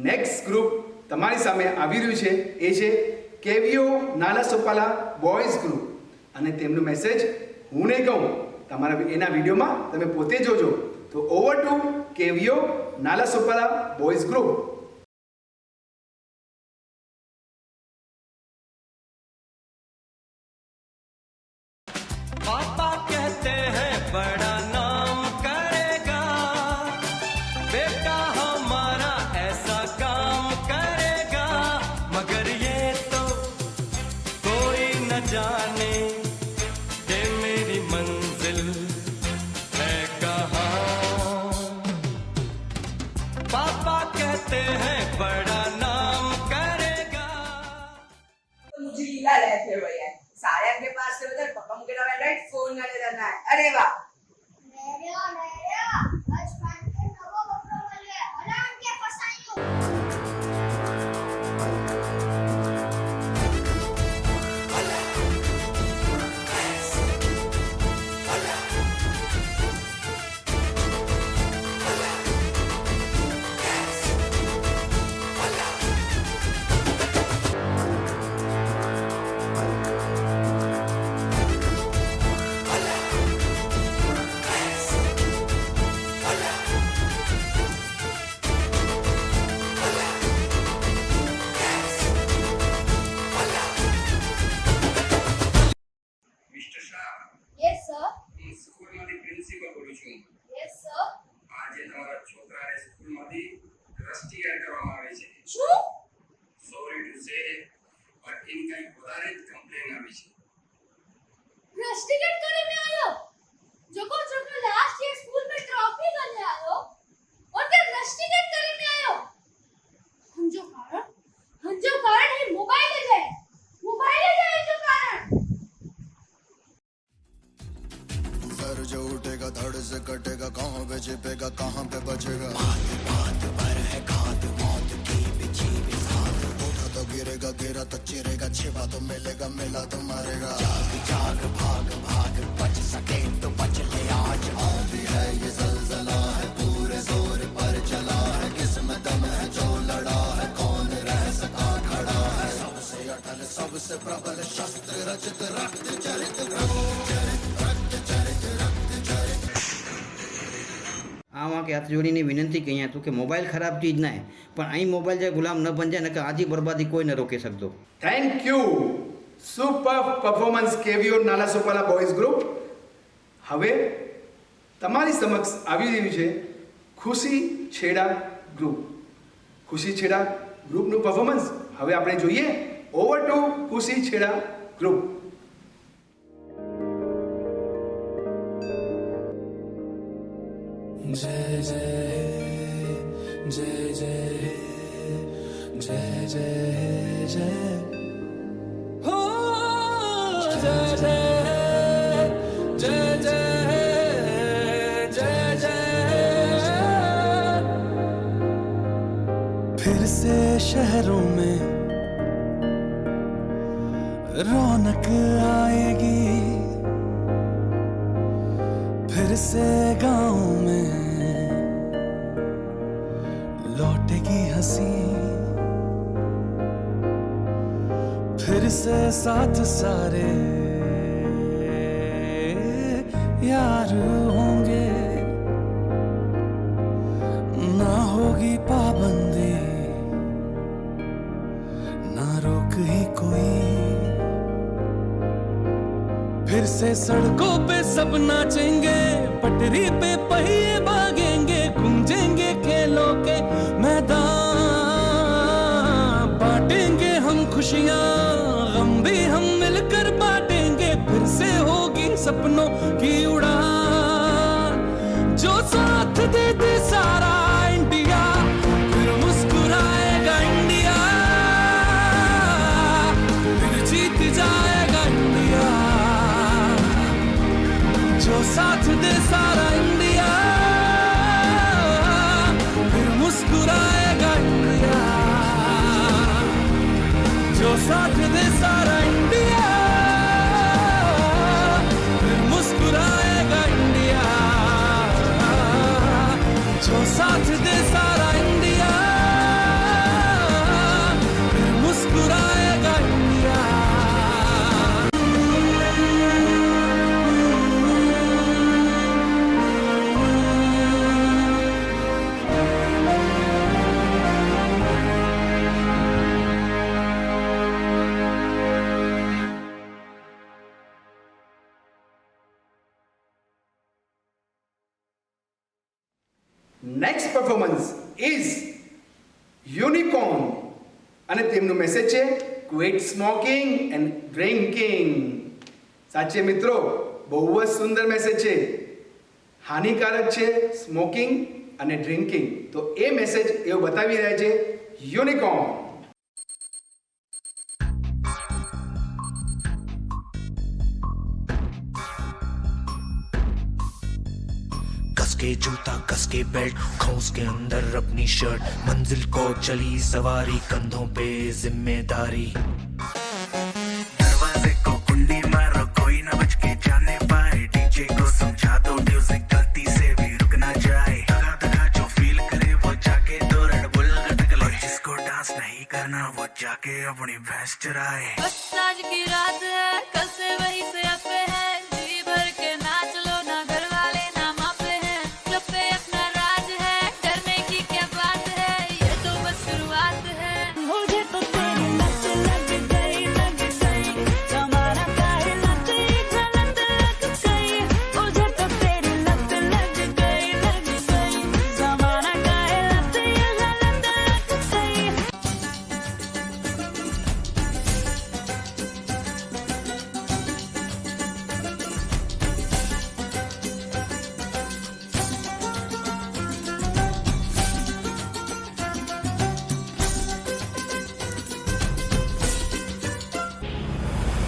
નેક્સ્ટ ગ્રુપ તમારી સામે આવી રહ્યું છે એ છે કેવીઓ નાલા સોપાલા બોયઝ ગ્રુપ. અને તેમનો મેસેજ હું નહીં કહું, તમારા એના વિડીયોમાં તમે પોતે જોજો. તો over to કેવીઓ Nala સોપાલા boys group. पापा कहते हैं बड़ा नाम करेगा, बेटा हमारा ऐसा काम करेगा, मगर ये तो कोई न जाने कि मेरी मंजिल है कहाँ. पापा कहते हैं बड़ा नाम करेगा. मुझे गीला रहते हुए है सारे के पास से उधर पकम के राइट फोन कर देता है. अरे वाह મેરે આજ પાન કે નવો કપડો મળે અલાર્મ કે ફસાયું. Yes sir. સ્કૂલમાંથી પ્રિન્સિપલ બોલું છું. Yes sir. આજે તમારા છોકરાને સ્કૂલમાંથી રસ્ટિકેટ કરવામાં આવે છે. શું? Sorry to say but in કંઈક વધારે જ કમ્પ્લેન આવી છે. રસ્ટિકેટ કરીને આવ્યો? जो लास्ट ईयर स्कूल में ट्रॉफी करने आयो और फिर रस्टिकेट करने आयो. हंजो कारण ही मोबाइल है जो कारण जो उठेगा धड़ से कटेगा, कहाँ पे छिपेगा कहाँ पे बचेगा। बात पर है खाद मौत की बिछी बिसात, उठा तो गिरेगा, गिरा तो चिरेगा, छिपा तो मिलेगा, मिला तो मारेगा। जाग जाग भाग भाग, बच सके तो बच ले आज। आंधी है ये ज़लज़ला है, पूरे जोर पर चला है, किस्म दम है जो लड़ा है, कौन रह सका खड़ा है। सबसे अटल सबसे प्रबल शस्त्र रचित रक्त चरित आवा के हाथ जोड़ीने विनंती कही तो कि मोबाइल खराब चीज ना है, पर अँ मोबाइल जे गुलाम न बन जाए, न आजी बर्बादी कोई न रोके सकते। Thank you, super performance KVO Nalasopara boys group. હવે તમારી સમક્ષ આવી રહ્યું છે ખુશી છેડા ગ્રુપ. ખુશી છેડા ગ્રુપનું પરફોર્મન્સ હવે આપણે જોઈએ. ઓવર ટુ ખુશી છેડા ગ્રુપ. जय जय जय जय जय जय जय हो जय जय जय जय जय जय। फिर से शहरों में रौनक आएगी, फिर से गाँव में लौटेगी हंसी, फिर से साथ सारे यार होंगे, ना होगी पाबंदी ना रोक ही कोई, फिर से सड़कों पे सब नाचेंगे, पटरी पे पहिए भागेंगे, गूंजेंगे खेलों के मैदान, बांटेंगे हम खुशियां गम भी हम मिलकर बांटेंगे, फिर से होगी सपनों की उड़ान, जो साथ दे दे सारा इंडिया, फिर मुस्कुराएगा इंडिया, फिर जीत जाएगा इंडिया, जो साथ दे सारा इंडिया, फिर मुस्कुराएगा इंडिया, जो साथ दे सारा इंडिया, फिर मुस्कुराएगा इंडिया, जो साथ दे सारा इंडिया, फिर मुस्कुराएगा India. Next performance is unicorn અને તેમનો મેસેજ છે ક્વિટ સ્મોકિંગ એન્ડ ડ્રિંકિંગ. સાચે મિત્રો, બહુ જ સુંદર મેસેજ છે. હાનિકારક છે સ્મોકિંગ અને ડ્રિંકિંગ, તો એ મેસેજ એવું બતાવી રહ્યા છે યુનિકોર્ન. के जूता कस के बेल्ट खोस के अंदर अपनी शर्ट, मंजिल को चली सवारी, कंधों पे जिम्मेदारी, दरवाजे को कुंडी मारो कोई ना बच के जाने पाए, डीजे को समझा दो म्यूजिक गलती से भी रुक ना जाए, दगा दगा जो फील करे वो जाके दो रेड बुल गटक ले, जिसको डांस नहीं करना वो जाके अपनी भैंस चराए। बस आज की रात है, कल से वही से अपे है, जी भर के नाच लो ना घर वाले ना मापे हैं, क्लब पे अपना राज है, डरने की क्या बात है, ये तो बस शुरुआत है। मुझे तो तेरी लत लग गई जमाना का है लत झलक लग गई, मुझे तो तेरी लत लग गई जमाना का है लत झलक लग गई।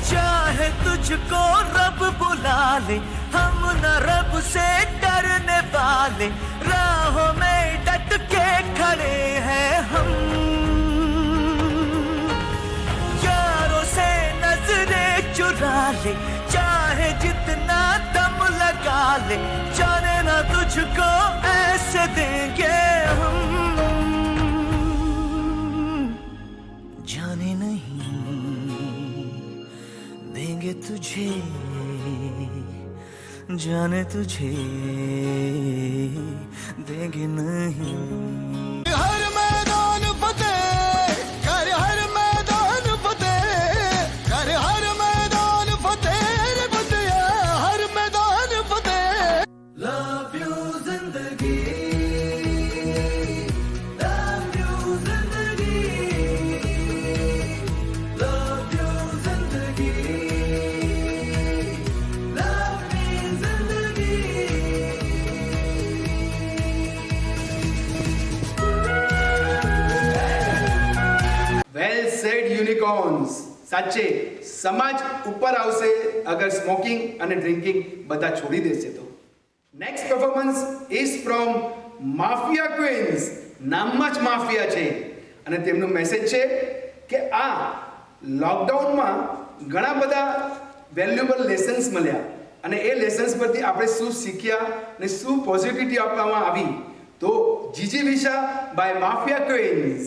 चाहे तुझको रब बुला ले, हम न रब से डरने वाले, राहों में डट के खड़े हैं हम। यारों से नजरें चुरा ले, चाहे जितना दम लगा ले, जाने ना तुझको ऐसे देंगे हम। जाने नहीं देंगे तुझे, जाने तुझे देंगे नहीं। हर मैदान फतेह कर, हर मैदान फतेह कर, हर मैदान फतेह रे फतेह, हर मैदान फतेह। लव यू जिंदगी, लव यू जिंदगी, लव यू जिंदगी, लव मी जिंदगी। Well said unicorns. સાચે સમાજ ઉપર આવશે અગર સ્મોકિંગ અને ડ્રિંકિંગ બધા છોડી દેશે તો. Next performance is from mafia Queens. નામમાં જ માફિયા છે અને તેમનો મેસેજ છે કે આ લોકડાઉનમાં ઘણા બધા વેલ્યુએબલ લેસન્સ મળ્યા અને એ લેસન્સ પરથી આપણે શું શીખ્યા અને શું પોઝિટિવિટી આપવામાં આવી. તો જીજી વિશા બાય માફિયા ક્વીન્સ.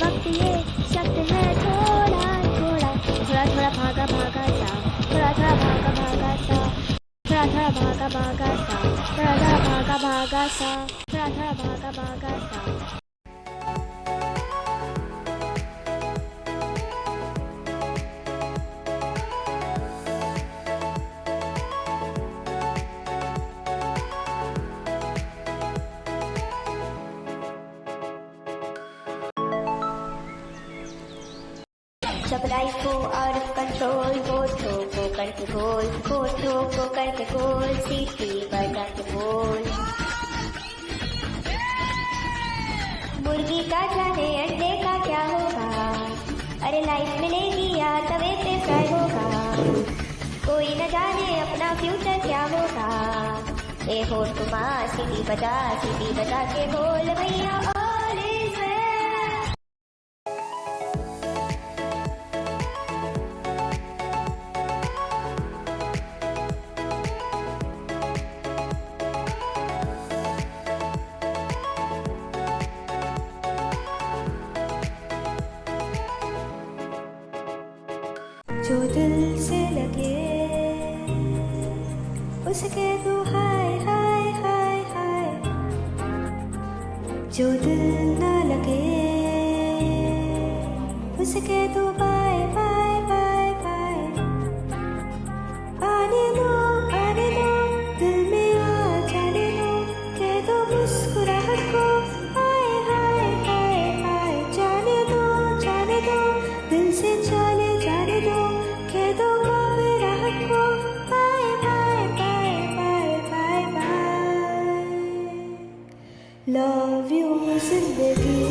वक्त ये शब्द है थोड़ा थोड़ा, थोड़ा थोड़ा भागा भागा सा, थोड़ा थोड़ा भागा भागा सा, थोड़ा थोड़ा भागा भागा सा, थोड़ा थोड़ा भागा भागा सा, थोड़ा थोड़ा भागा भागा सा। जब लाइफ को आउट ऑफ कंट्रोल, होठों को करके गोल, होठों को करके गोल, सीटी बजा के बोल। मुर्गी का जाने अंडे का क्या होगा, अरे लाइफ मिलेगी या तवे पे फ्राई होगा। कोई न जाने अपना फ्यूचर क्या होगा, ए होठ तुमा सीटी बजा के बोल भैया ऑल इज वेल। जो दिल से लगे उसके दो हाय हाय हाय हाय, जो दिल न लगे उसके दो बाय बाय बाय बाय। आने दो दिल में आ जाने दो, कह दो मुस्कुराहट को हाय हाय हाय हाय। जाने दो दिल से चले जाने दो, कह दो घबराहट को bye bye bye bye bye bye. Love you जिंदगी,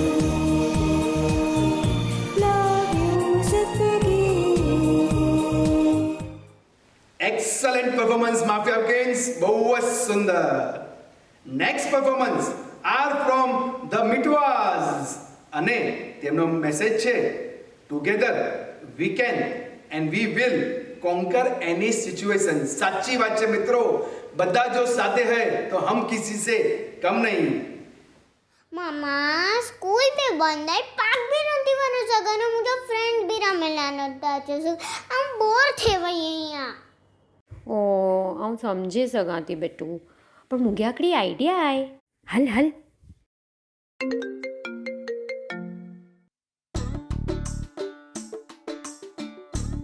लव यू जिंदगी। Excellent performance mafia queens. બહુ જ સુંદર. Next performance are from the Mitwas અને તેમનો મેસેજ છે together we can and we will conquer any situation. સાચી વાત છે મિત્રો, બધા જો સાથે હૈ તો હમ કિસી से कम नहीं. मामा स्कूल पे बंद है, पार्क भी नहीं बनो जगह ना, मुझे फ्रेंड भी ना मिलना था, हम बोर थे भाई यहाँ। ओ हांव समझी सकां थी बेटू, पण मुगे आकड़ी आयडिया आय. हल हल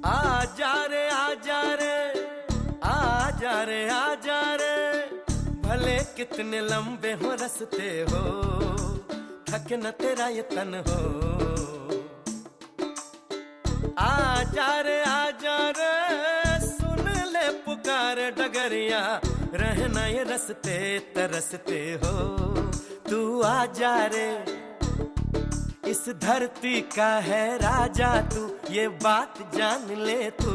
आजा रे आजा रे आजा रे आजा रे, भले कितने लंबे हो रस्ते हो, थके न तेरा ये तन हो। आजा रे सुन ले पुकार डगरिया, रहना ये रस्ते तरसते हो। तू आजा रे, इस धरती का है राजा तू, ये बात जान ले तू।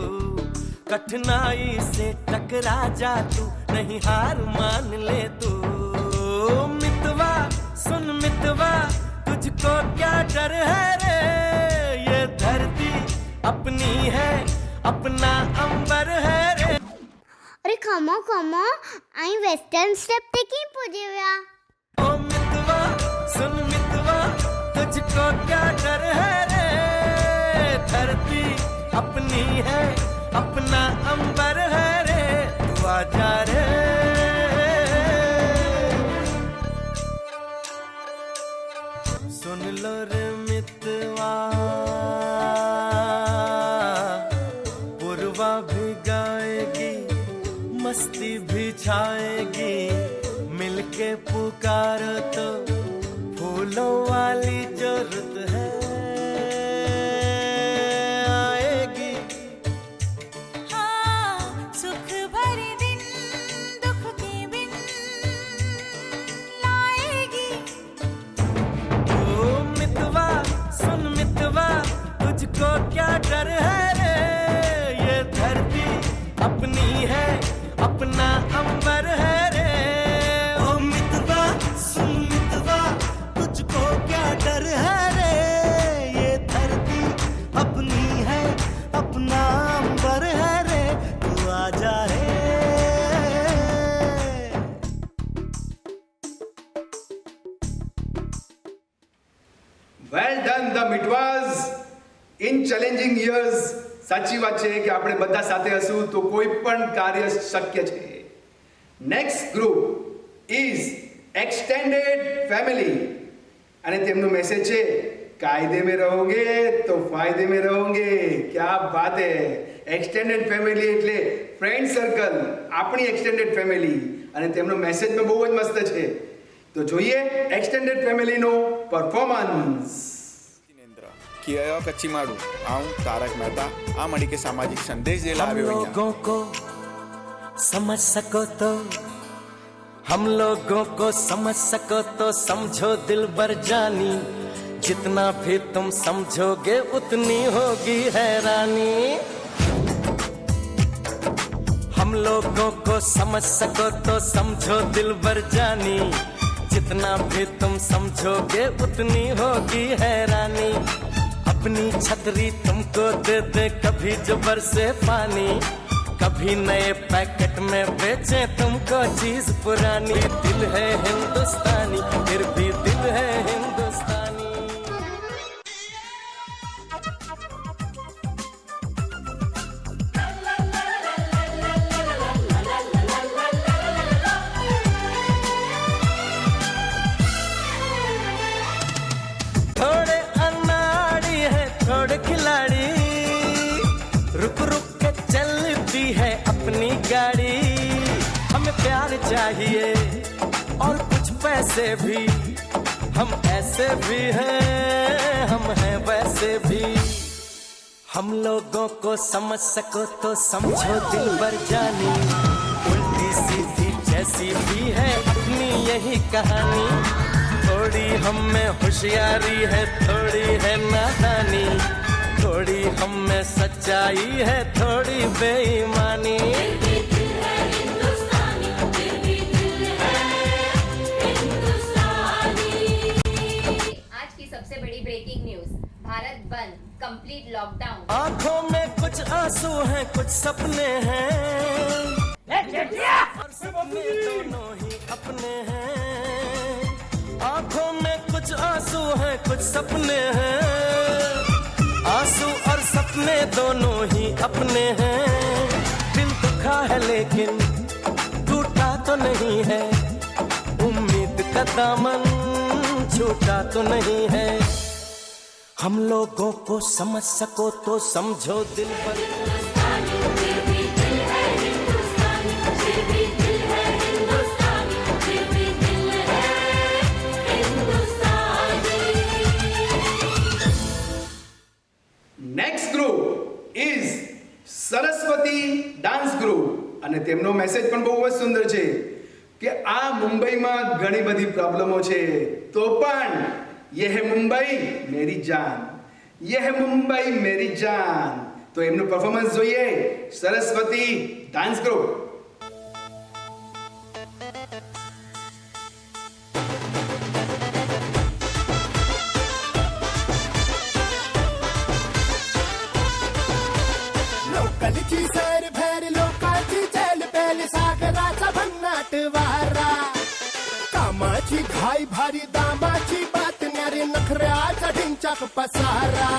कठिनाई से टकरा जा तू, नहीं हार मान ले तू। मितवा सुन मितवा, तुझको क्या डर है रे, ये धरती अपनी है, अपना अंबर है रे। अरे खमो आई वेस्टर्न स्टेप टेकिंग पूजेव्या। ओ मितवा सुन मितवा, तुझको क्या डर है रे, धरती अपनी है, अपना अंबर है रे। तू आजा रे, सुन लो रे मितवा, पूर्वा भी गाएगी, मस्ती भी छाएगी, मिलके पुकारो तो फूलों वाली जो रुत है आएगी। हाँ, सुख भरे दिन दुख के बिन लाएगी। ओ मितवा सुन मितवा, तुझको क्या डर है रे, ये धरती अपनी है, अपना अंबर है रे। ओ मितवा सुन मितवा, तुझको क्या डर है रे, ये धरती अपनी है, अपना अंबर है रे। तू आजा रे। Well done the Mitwas in challenging years. સાચી વાત છે કે આપણે બધા સાથે હશું તો કોઈ પણ કાર્ય શક્ય છે. Next group is extended family અને તેમનો મેસેજ છે, કાયદે में रहोगे तो फायदे में रहोगे. क्या बात है. એક્સટેન્ડેડ ફેમિલી એટલે ફ્રેન્ડ સર્કલ, આપણી એક્સટેન્ડેડ ફેમિલી. અને તેમનો મેસેજ પણ બહુ જ મસ્ત છે. તો જોઈએ એક્સટેન્ડેડ ફેમિલીનો પરફોર્મન્સ. किया कच्ची मारू आऊं तारक मेहता आ मणि के सामाजिक संदेश दे लावे हम लोगों को समझ सको तो, हम लोगों को समझ सको तो समझो दिल भर जानी, जितना भी तुम समझोगे उतनी होगी हैरानी। हम लोगों को समझ सको तो समझो दिल भर जानी, जितना भी तुम समझोगे उतनी होगी हैरानी। अपनी छतरी तुमको दे दे कभी जो बरसे पानी, कभी नए पैकेट में बेचे तुमको चीज पुरानी। दिल है हिंदुस्तानी फिर भी दिल है हिंदुस्तानी। थोड़े अनाड़ी है थोड़े खिलाड़ी, रुक रुक के चलती है अपनी गाड़ी। हमें प्यार चाहिए और कुछ पैसे भी, हम ऐसे भी हैं हम हैं वैसे भी। हम लोगों को समझ सको तो समझो दिल भर जानी, उल्टी सीधी जैसी भी है अपनी यही कहानी। थोड़ी हम में होशियारी है थोड़ी है नादानी, थोड़ी हम में सच्चाई है थोड़ी बेईमानी। आज की सबसे बड़ी ब्रेकिंग न्यूज, भारत बंद, कंप्लीट लॉकडाउन। आंखों में कुछ आंसू हैं कुछ सपने हैं, और सपने दोनों ही अपने हैं। आंखों में कुछ आंसू हैं कुछ सपने हैं, आंसू और सपने दोनों ही अपने हैं। दिल दुखा है लेकिन टूटा तो नहीं है, उम्मीद का दामन छूटा तो नहीं है। हम लोगों को समझ सको तो समझो दिल पर। ડાન્સ ગ્રુપ અને તેમનો મેસેજ પણ બહુ જ સુંદર છે કે આ મુંબઈમાં ઘણી બધી પ્રોબ્લેમો છે તો પણ યહ મુંબઈ મેરી જાન, યહ મુંબઈ મેરી જાન. તો એમનું પરફોર્મન્સ જોઈએ, સરસ્વતી ડાન્સ ગ્રુપ. लोकलची सैर भैर लोकांची चेल पेल सागराचा भन्नाट वारा कामाची घाई भारी दामाची बातम्या नखऱ्याचा ढिंचाक पसारा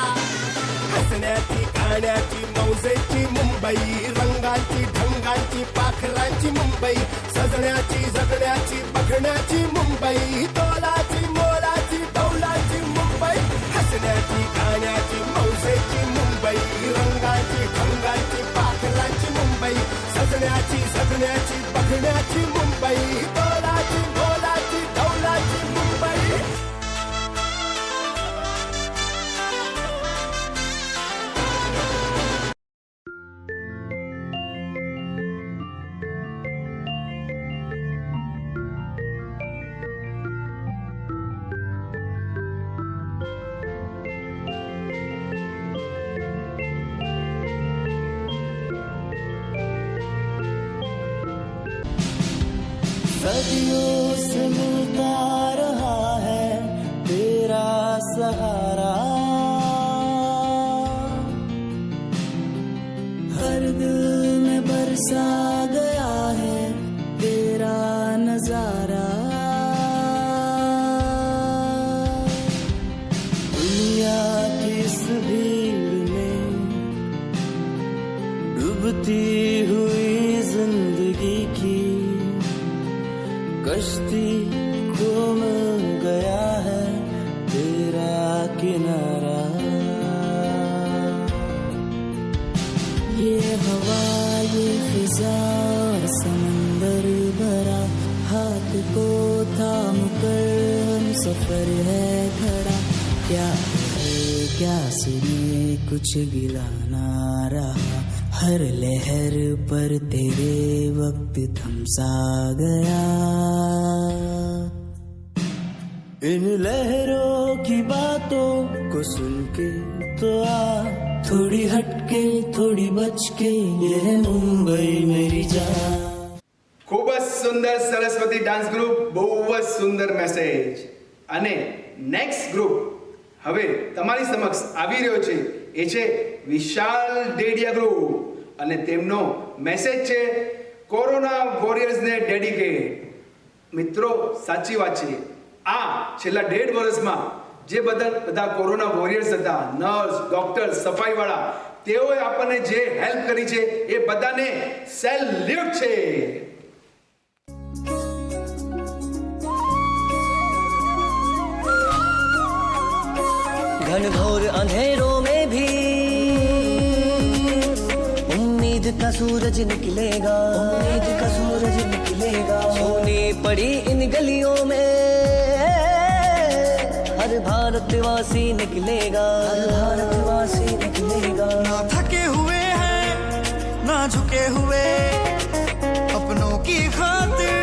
हसण्याची गाण्याची मौजेची मुंबई रंगांची ढंगांची पाखरांची मुंबई सजण्याची जगण्याची बघण्याची मुंबई तोलाची मोलाची डौलाची मुंबई हसण्याची गाण्याची मौजेची मुंबई रंगाची ढंगाची पाखरांची मुंबई सजण्याची जगण्याची बघण्याची मुंबई तोलाची मोलाची डौलाची मुंबई. सदियों से मिलता रहा है तेरा सहारा, हर दिल में बरसा गया है तेरा नजारा. दुनिया की इस भीड़ में डूबती हुई जिंदगी की कश्ती को मिल गया है तेरा किनारा. ये हवा ये फिजा और समंदर भरा हाथ को थाम कर हम सफर है खड़ा. क्या सुने कुछ गिला ना रहा हर लहर पर तेरे वक्त थमसा गया. इन लहरों की बातों को सुन के तो आ थोड़ी हटके थोड़ी बचके यह मुंबई मेरी जान. ખૂબ જ સુંદર સરસ્વતી ડાન્સ ગ્રુપ, બહુ જ સુંદર મેસેજ. અને નેક્સ્ટ ગ્રુપ હવે તમારી સમક્ષ આવી રહ્યો છે, એ છે વિશાલ ડેડિયા ગ્રુપ અને તેમનો મેસેજ છે કોરોના વોરિયર્સને ડેડિકેટ. મિત્રો સાચી વાત છે, આ છેલ્લા 1.5 વર્ષમાં જે બધા કોરોના વોરિયર્સ હતા, નર્સ, ડોક્ટર, સફાઈવાળા, તેઓએ આપણને જે હેલ્પ કરી છે એ બધાને સેલ્યુટ છે. घनघोर अंधेरों में भी उम्मीद का सूरज निकलेगा, उम्मीद का सूरज निकलेगा. सोनी पड़ी इन गलियों में हर भारतवासी निकलेगा, हर भारतवासी निकलेगा. ना थके हुए हैं ना झुके हुए अपनों की खातिर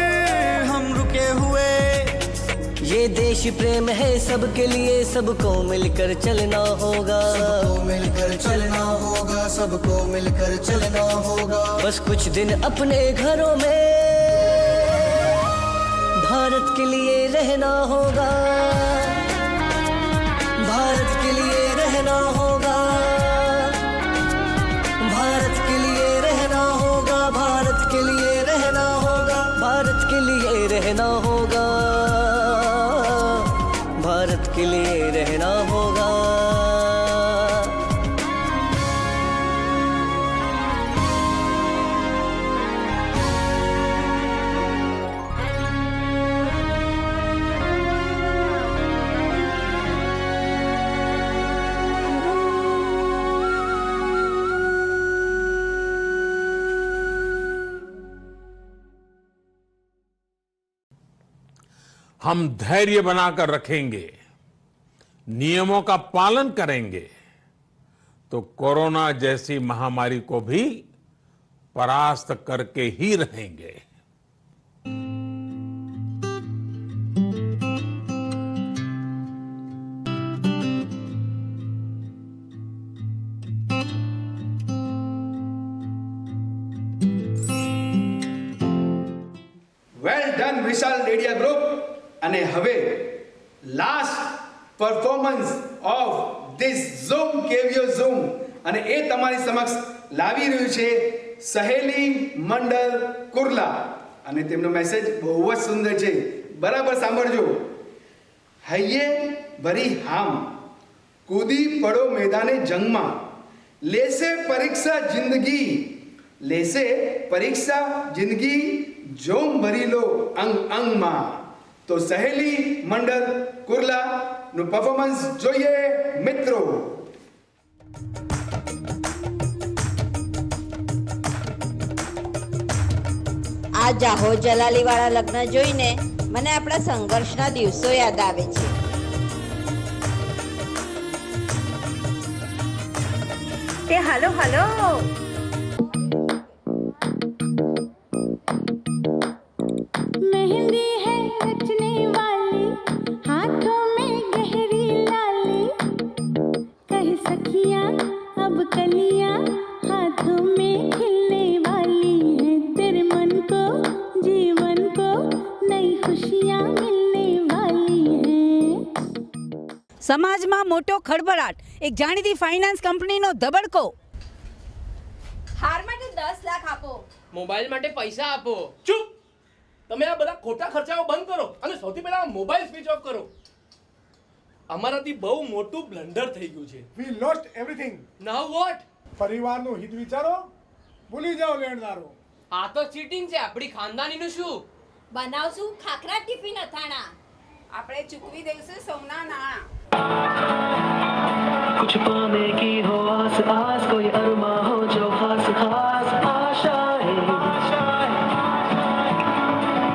हम रुके हुए. ये देश प्रेम है सबके लिए, सबको मिलकर चलना होगा, सबको मिलकर चलना होगा, सबको मिलकर चलना होगा. बस कुछ दिन अपने घरों में भारत के लिए रहना होगा, भारत के लिए रहना होगा, भारत के लिए रहना होगा, भारत के लिए रहना होगा, भारत के लिए रहना होगा, भारत के लिए रहना होगा. हम धैर्य बनाकर रखेंगे, नियमों का पालन करेंगे तो कोरोना जैसी महामारी को भी परास्त करके ही रहेंगे। Well done Vishal Dedhia group. અને હવે last performance of this Zoom KVO Zoom, અને એ તમારી સમક્ષ લાવી રહ્યું છે સહેલી મંડળ કુર્લા. અને તેમનો મેસેજ બહુ જ સુંદર છે, બરાબર સાંભળજો. હૈયે ભરી હામ, કૂદી પડો મેદાને જંગમાં, લેશે પરીક્ષા જિંદગી, લેશે પરીક્ષા જિંદગી, જોમ ભરી લો અંગ અંગમાં. તો સહેલી મંડળ કુર્લા નું પરફોર્મન્સ જોઈએ મિત્રો. આ જાહો જલાલી વાળા લગ્ન જોઈને મને આપણા સંઘર્ષના દિવસો યાદ આવે છે. તે હાલો હાલો. मेहंदी है रचने वाली, हाथों में गहरी लाली, कह सखियां अब कलियां हाथों में खिलने वाली है, तेरे मन को जीवन को नई खुशियां मिलने वाली है. સમાજમાં મોટો ખળભળાટ, એક જાણીતી ફાઇનાન્સ કંપનીનો ધબડકો. હાર માટે 10 લાખ આપો, મોબાઈલ માટે પૈસા આપો. ચૂપ! તમે આ બધા ખોટા ખર્ચાઓ બંધ કરો અને સૌથી પહેલા મોબાઈલ સ્વિચ ઓફ કરો. અમારાથી બહુ મોટું બ્લન્ડર થઈ ગયું છે. વી લોસ્ટ એવરીથિંગ. નાઉ વોટ? પરિવારનું હિત વિચારો, ભૂલી જાઓ લેણદારો. આ તો ચીટિંગ છે. આપણી ખાનદાનીનું શું? બનાવશું ખાખરા ટિફિન અથાણા, આપણે ચૂકવી દઈશું સૌના નાણાં. कुछ पाने की हो आस आस, कोई अरमा हो जो खास खास आशाएं,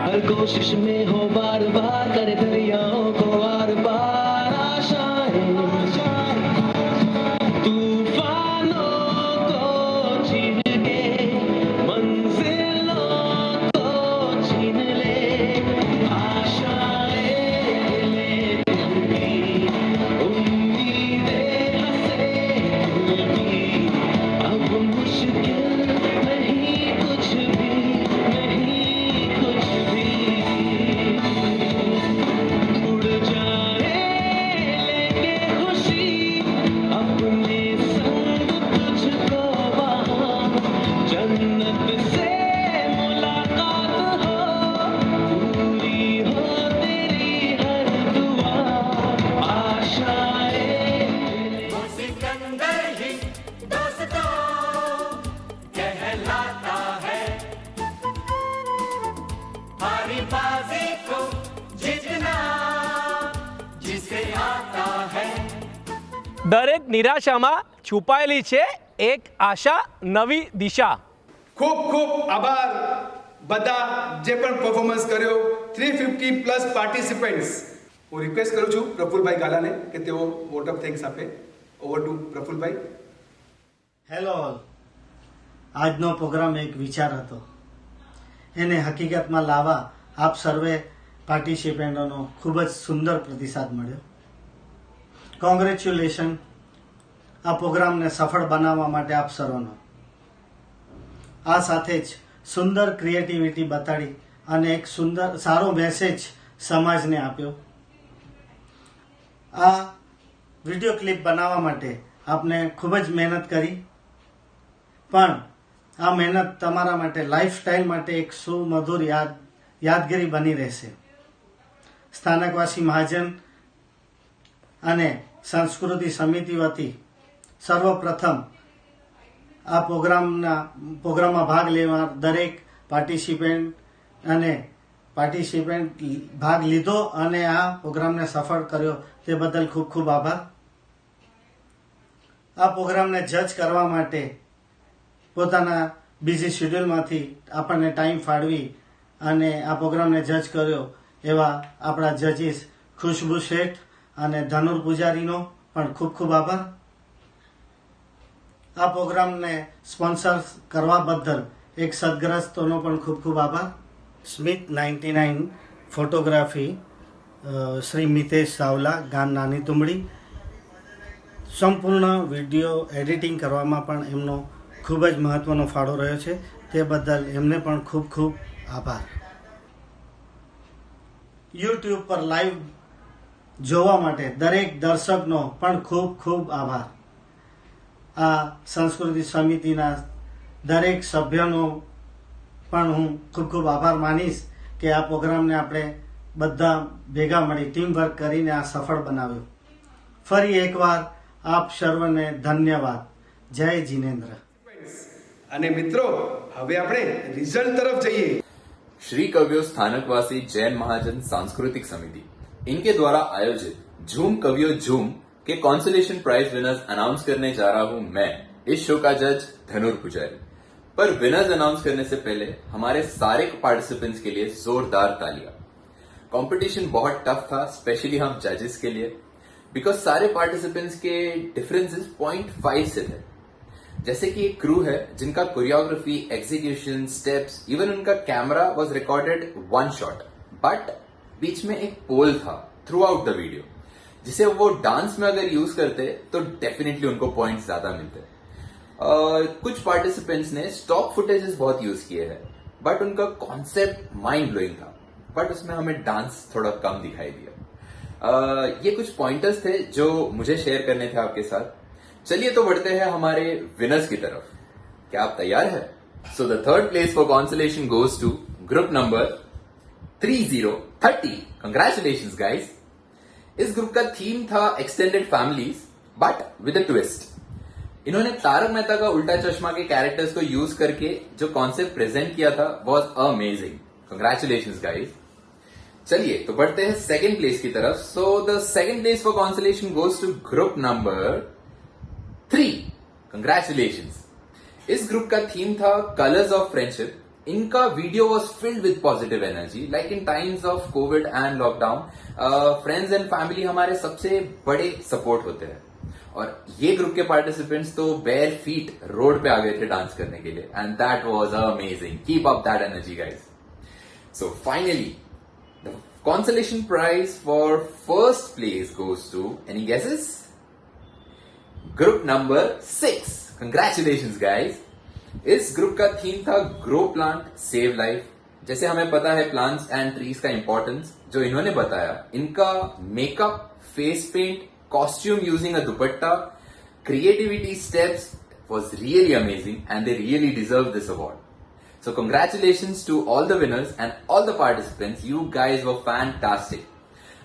हर कोशिश में हो बार बार, करे दरियाओं को आर पार आशाएं, तूफानों को छीन के मंजिलों को छीन ले, आशाएं लेती उम्मीदें हंसे उलटी, अब मुश्किल नहीं कुछ भी, नहीं कुछ भी. उड़ जाए लेके खुशी अपने संग तुझको वहाँ, जन्नत से मुलाकात हो, पूरी हो तेरी हर दुआ, आशाएं. सिकंदर ही दोस्तों कहलाता है, हारी बाजी को जीतना जिसे आता है. દરેક નિરાશામાં છુપાયેલી છે એક આશા, નવી દિશા. ખૂબ ખૂબ આભાર બધા જે પણ પરફોર્મન્સ કર્યો, 350 પ્લસ પાર્ટિસિપન્ટ્સ. હું રિક્વેસ્ટ કરું છું પ્રફુલભાઈ ગાલાને કે તેઓ વોટ ઓફ થેન્ક્સ આપે. Over to Prafulbhai. Hello all. આજનો પ્રોગ્રામ એક વિચાર હતો, એને હકીકતમાં લાવવા આપ સર્વે પાર્ટિસિપન્ટોનો ખૂબ જ સુંદર પ્રતિસાદ મળ્યો. કોંગ્રેચ્યુલેશન આ પ્રોગ્રામને સફળ બનાવવા માટે આપ સર્વનો. આ સાથે જ સુંદર ક્રિએટિવિટી બતાડી અને એક સુંદર સારો મેસેજ સમાજને આપ્યો. આ વિડીયો ક્લિપ બનાવવા માટે આપને ખૂબ જ મહેનત કરી, પણ આ મહેનત તમારા માટે લાઈફ સ્ટાઈલ માટે એક સુમધુર યાદગીરી બની રહેશે. સ્થાનકવાસી મહાજન અને સંસ્કૃતિ સમિતિ વતી સર્વપ્રથમ આ પ્રોગ્રામમાં ભાગ લેવા દરેક પાર્ટિસિપન્ટ ભાગ લીધો અને આ પ્રોગ્રામને સફળ કર્યો તે બદલ ખૂબ ખૂબ આભાર. આ પ્રોગ્રામને જજ કરવા માટે પોતાના બિઝી શેડ્યુલમાંથી આપણને ટાઈમ ફાળવી અને આ પ્રોગ્રામને જજ કર્યો એવા આપણા જજીસ ખુશ્બુ શેઠ અને ધનુર પૂજારીનો પણ ખૂબ ખૂબ આભાર. આ પ્રોગ્રામને સ્પોન્સર કરવા બદલ એક સદગ્રસ્તોનો પણ ખૂબ ખૂબ આભાર. સ્મિથ 99 ફોટોગ્રાફી, શ્રી મિતેશ સાવલા, ગામ નાની તુમડી. સંપૂર્ણ વિડીયો એડિટિંગ કરવામાં પણ એમનો ખૂબ જ મહત્ત્વનો ફાળો રહ્યો છે. તે બદલ એમને પણ ખૂબ ખૂબ આભાર. યુટ્યુબ પર લાઈવ જોવા માટે દરેક દર્શકનો પણ ખૂબ ખૂબ આભાર. આ સંસ્કૃતિ સમિતિના દરેક સભ્યોનો પણ હું ખૂબ ખૂબ આભાર માનીશ કે આ પ્રોગ્રામને આપણે બધા ભેગા મળી ટીમ વર્ક કરીને આ સફળ બનાવ્યો. ફરી એકવાર આપ સર્વને ધન્યવાદ. જય જિનેન્દ્ર. અને મિત્રો હવે આપણે રિઝલ્ટ તરફ જઈએ. श्री कवियों स्थानकवासी जैन महाजन सांस्कृतिक समिति इनके द्वारा आयोजित झूम कवियों झूम के कॉन्सोलेशन प्राइज विनर्स अनाउंस करने जा रहा हूं मैं, इस शो का जज धनुर पुजारी. पर विनर्स अनाउंस करने से पहले हमारे सारे पार्टिसिपेंट्स के लिए जोरदार तालियां. कंपटीशन बहुत टफ था, स्पेशली हम जजेस के लिए, बिकॉज सारे पार्टिसिपेंट्स के डिफरेंसेस 0.5 से थे. जैसे कि एक क्रू है जिनका कोरियोग्राफी, एग्जीक्यूशन, स्टेप्स, इवन उनका camera was recorded one shot, but बीच में एक पोल था थ्रू आउट द वीडियो, जिसे वो डांस में अगर यूज करते तो डेफिनेटली उनको पॉइंट्स ज्यादा मिलते. कुछ पार्टिसिपेंट्स ने स्टॉक फुटेजेस बहुत यूज किए हैं, बट उनका कॉन्सेप्ट माइंड ब्लोइंग था, बट उसमें हमें डांस थोड़ा कम दिखाई दिया. ये कुछ पॉइंटर्स थे जो मुझे शेयर करने थे आपके साथ. चलिए तो बढ़ते हैं हमारे विनर्स की तरफ. क्या आप तैयार हैं? So the third place for consolation goes to group number 3030. Congratulations guys. इस ग्रुप का थीम था extended families, but with a twist. इन्होंने तारक मेहता का उल्टा चश्मा के कैरेक्टर्स को यूज करके जो कॉन्सेप्ट प्रेजेंट किया था वाज अमेजिंग. Congratulations guys. चलिए तो बढ़ते हैं सेकंड प्लेस की तरफ. So the second place for consolation goes to group number 3. Congratulations. इस ग्रुप का थीम था कलर्स ऑफ फ्रेंडशिप. इनका video was filled with positive energy. Like in times of covid and lockdown, friends and family हमारे सबसे बड़े support होते हैं. और ये ग्रुप के पार्टिसिपेंट्स तो बेयर फीट रोड पे आ गए थे डांस करने के लिए, and that was amazing. Keep up that energy guys. So finally the consolation prize for first place goes to, any guesses? Group number 6. Congratulations guys. इस group का theme था grow plant save life. जैसे हमें पता है plants and trees का importance, जो इन्होंने बताया, इनका makeup, face paint, costume using a dupatta, creativity steps was really amazing and they really deserve this award. So congratulations to all the winners and all the participants. You guys were fantastic.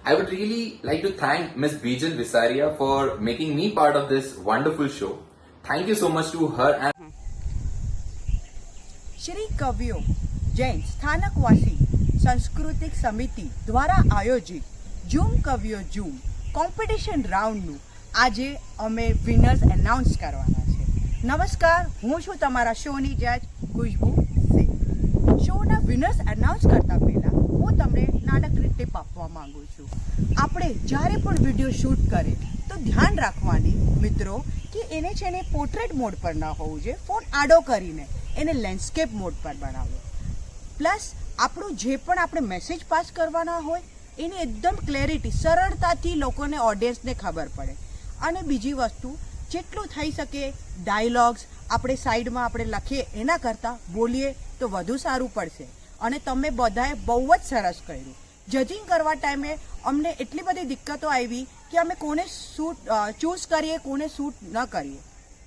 I would really like to thank Ms. Bijal Visaria for making me part of this wonderful show. Thank you so much to her and Shri कवियों जैन स्थानकवासी सांस्कृतिक समिति द्वारा आयोजित झूम कवियो झूम competition રાઉન્ડનું આજે અમે winners announce કરવાના છે. નમસ્કાર, હું છું તમારા શોની જજ ખુશ્બુ સિંહ. શોના વિનર્સ એનાઉન્સ કરતાં પહેલાં હું તમને નાનકડી ટીપ આપવા માંગુ છું. આપણે જ્યારે પણ વિડીયો શૂટ કરે તો ધ્યાન રાખવાની મિત્રો કે એને છે ને પોર્ટ્રેટ મોડ પર ના હોવું જોઈએ. ફોન આડો કરીને એને લેન્ડસ્કેપ મોડ પર બનાવો. પ્લસ આપણું જે પણ આપણે મેસેજ પાસ કરવાના હોય એની એકદમ ક્લેરિટી, સરળતાથી લોકોને, ઓડિયન્સને ખબર પડે. અને બીજી વસ્તુ, જેટલું થઈ શકે ડાયલોગ્સ આપણે સાઈડમાં આપણે લખીએ એના કરતાં બોલીએ તો વધુ સારું પડશે. અને તમે બધાએ બહુ જ સરસ કર્યું. જજિંગ કરવા ટાઈમે અમને એટલી બધી દિક્કતો આવી કે અમે કોને શૂટ ચૂઝ કરીએ, કોને શૂટ ન કરીએ.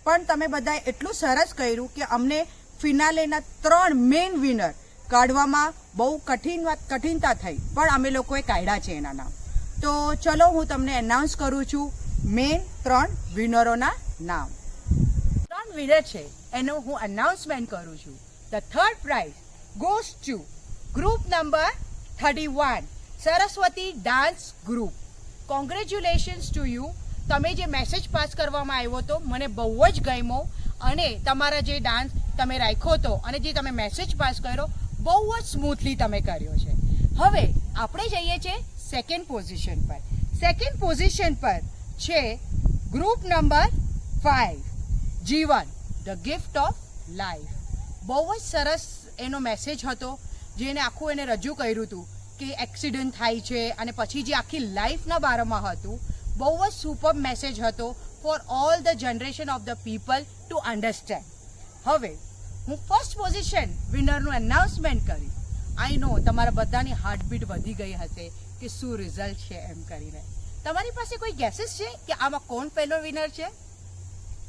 પણ તમે બધાએ એટલું સરસ કર્યું કે અમને ફિનાલેના 3 મેઇન વિનર કાઢવામાં બહુ કઠિનતા થઈ, પણ અમે લોકોએ કાઢ્યા છે એના નામ. તો ચલો હું તમને એનાઉન્સ કરું છું મેઇન 3 વિનરોના નામ. 3 વિનર છે એનું હું અનાઉન્સમેન્ટ કરું છું. The third price goes to group number 31 Saraswati dance group. Congratulations to you. તમે જે મેસેજ પાસ કરવામાં આવ્યો હતો મને બહુ જ ગમ્યો, અને તમારા જે ડાન્સ તમે રાખ્યો હતો અને જે તમે મેસેજ પાસ કર્યો બહુ જ સ્મૂથલી તમે કર્યો છે. હવે આપણે જઈએ છીએ સેકન્ડ પોઝિશન પર. સેકન્ડ પોઝિશન પર છે ગ્રુપ નંબર 5 જીવન ધ ગિફ્ટ ઓફ લાઈફ. બહુ જ સરસ એનો મેસેજ હતો, જેને આખું એને રજૂ કર્યું હતું કે એક્સિડન્ટ થાય છે અને પછી જે આખી લાઈફના બારામાં હતું. બહુ જ સુપર મેસેજ હતો for all the generation of the people to understand. હવે હું ફર્સ્ટ પોઝિશન વિનરનું એનાઉન્સમેન્ટ કરી. આઈ નો તમારા બધાની હાર્ટબીટ વધી ગઈ હશે કે શું રિઝલ્ટ છે એમ કરીને. તમારી પાસે કોઈ ગેસીસ છે કે આમાં કોણ પહેલો વિનર છે?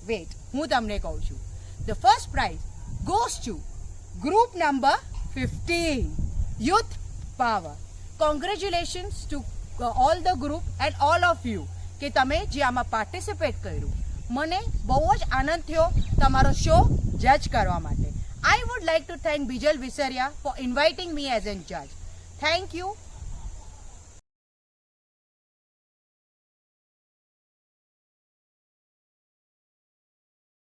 વેટ, હું તમને કહું છું. The first prize goes to group number 15 youth power. Congratulations to all the group and all of you કે તમે જે આમાં પાર્ટિસિપેટ કર્યું. મને બહુ જ આનંદ થયો તમારો શો જજ કરવા માટે. I would like to thank Bijal Visaria for inviting me as a judge. Thank you.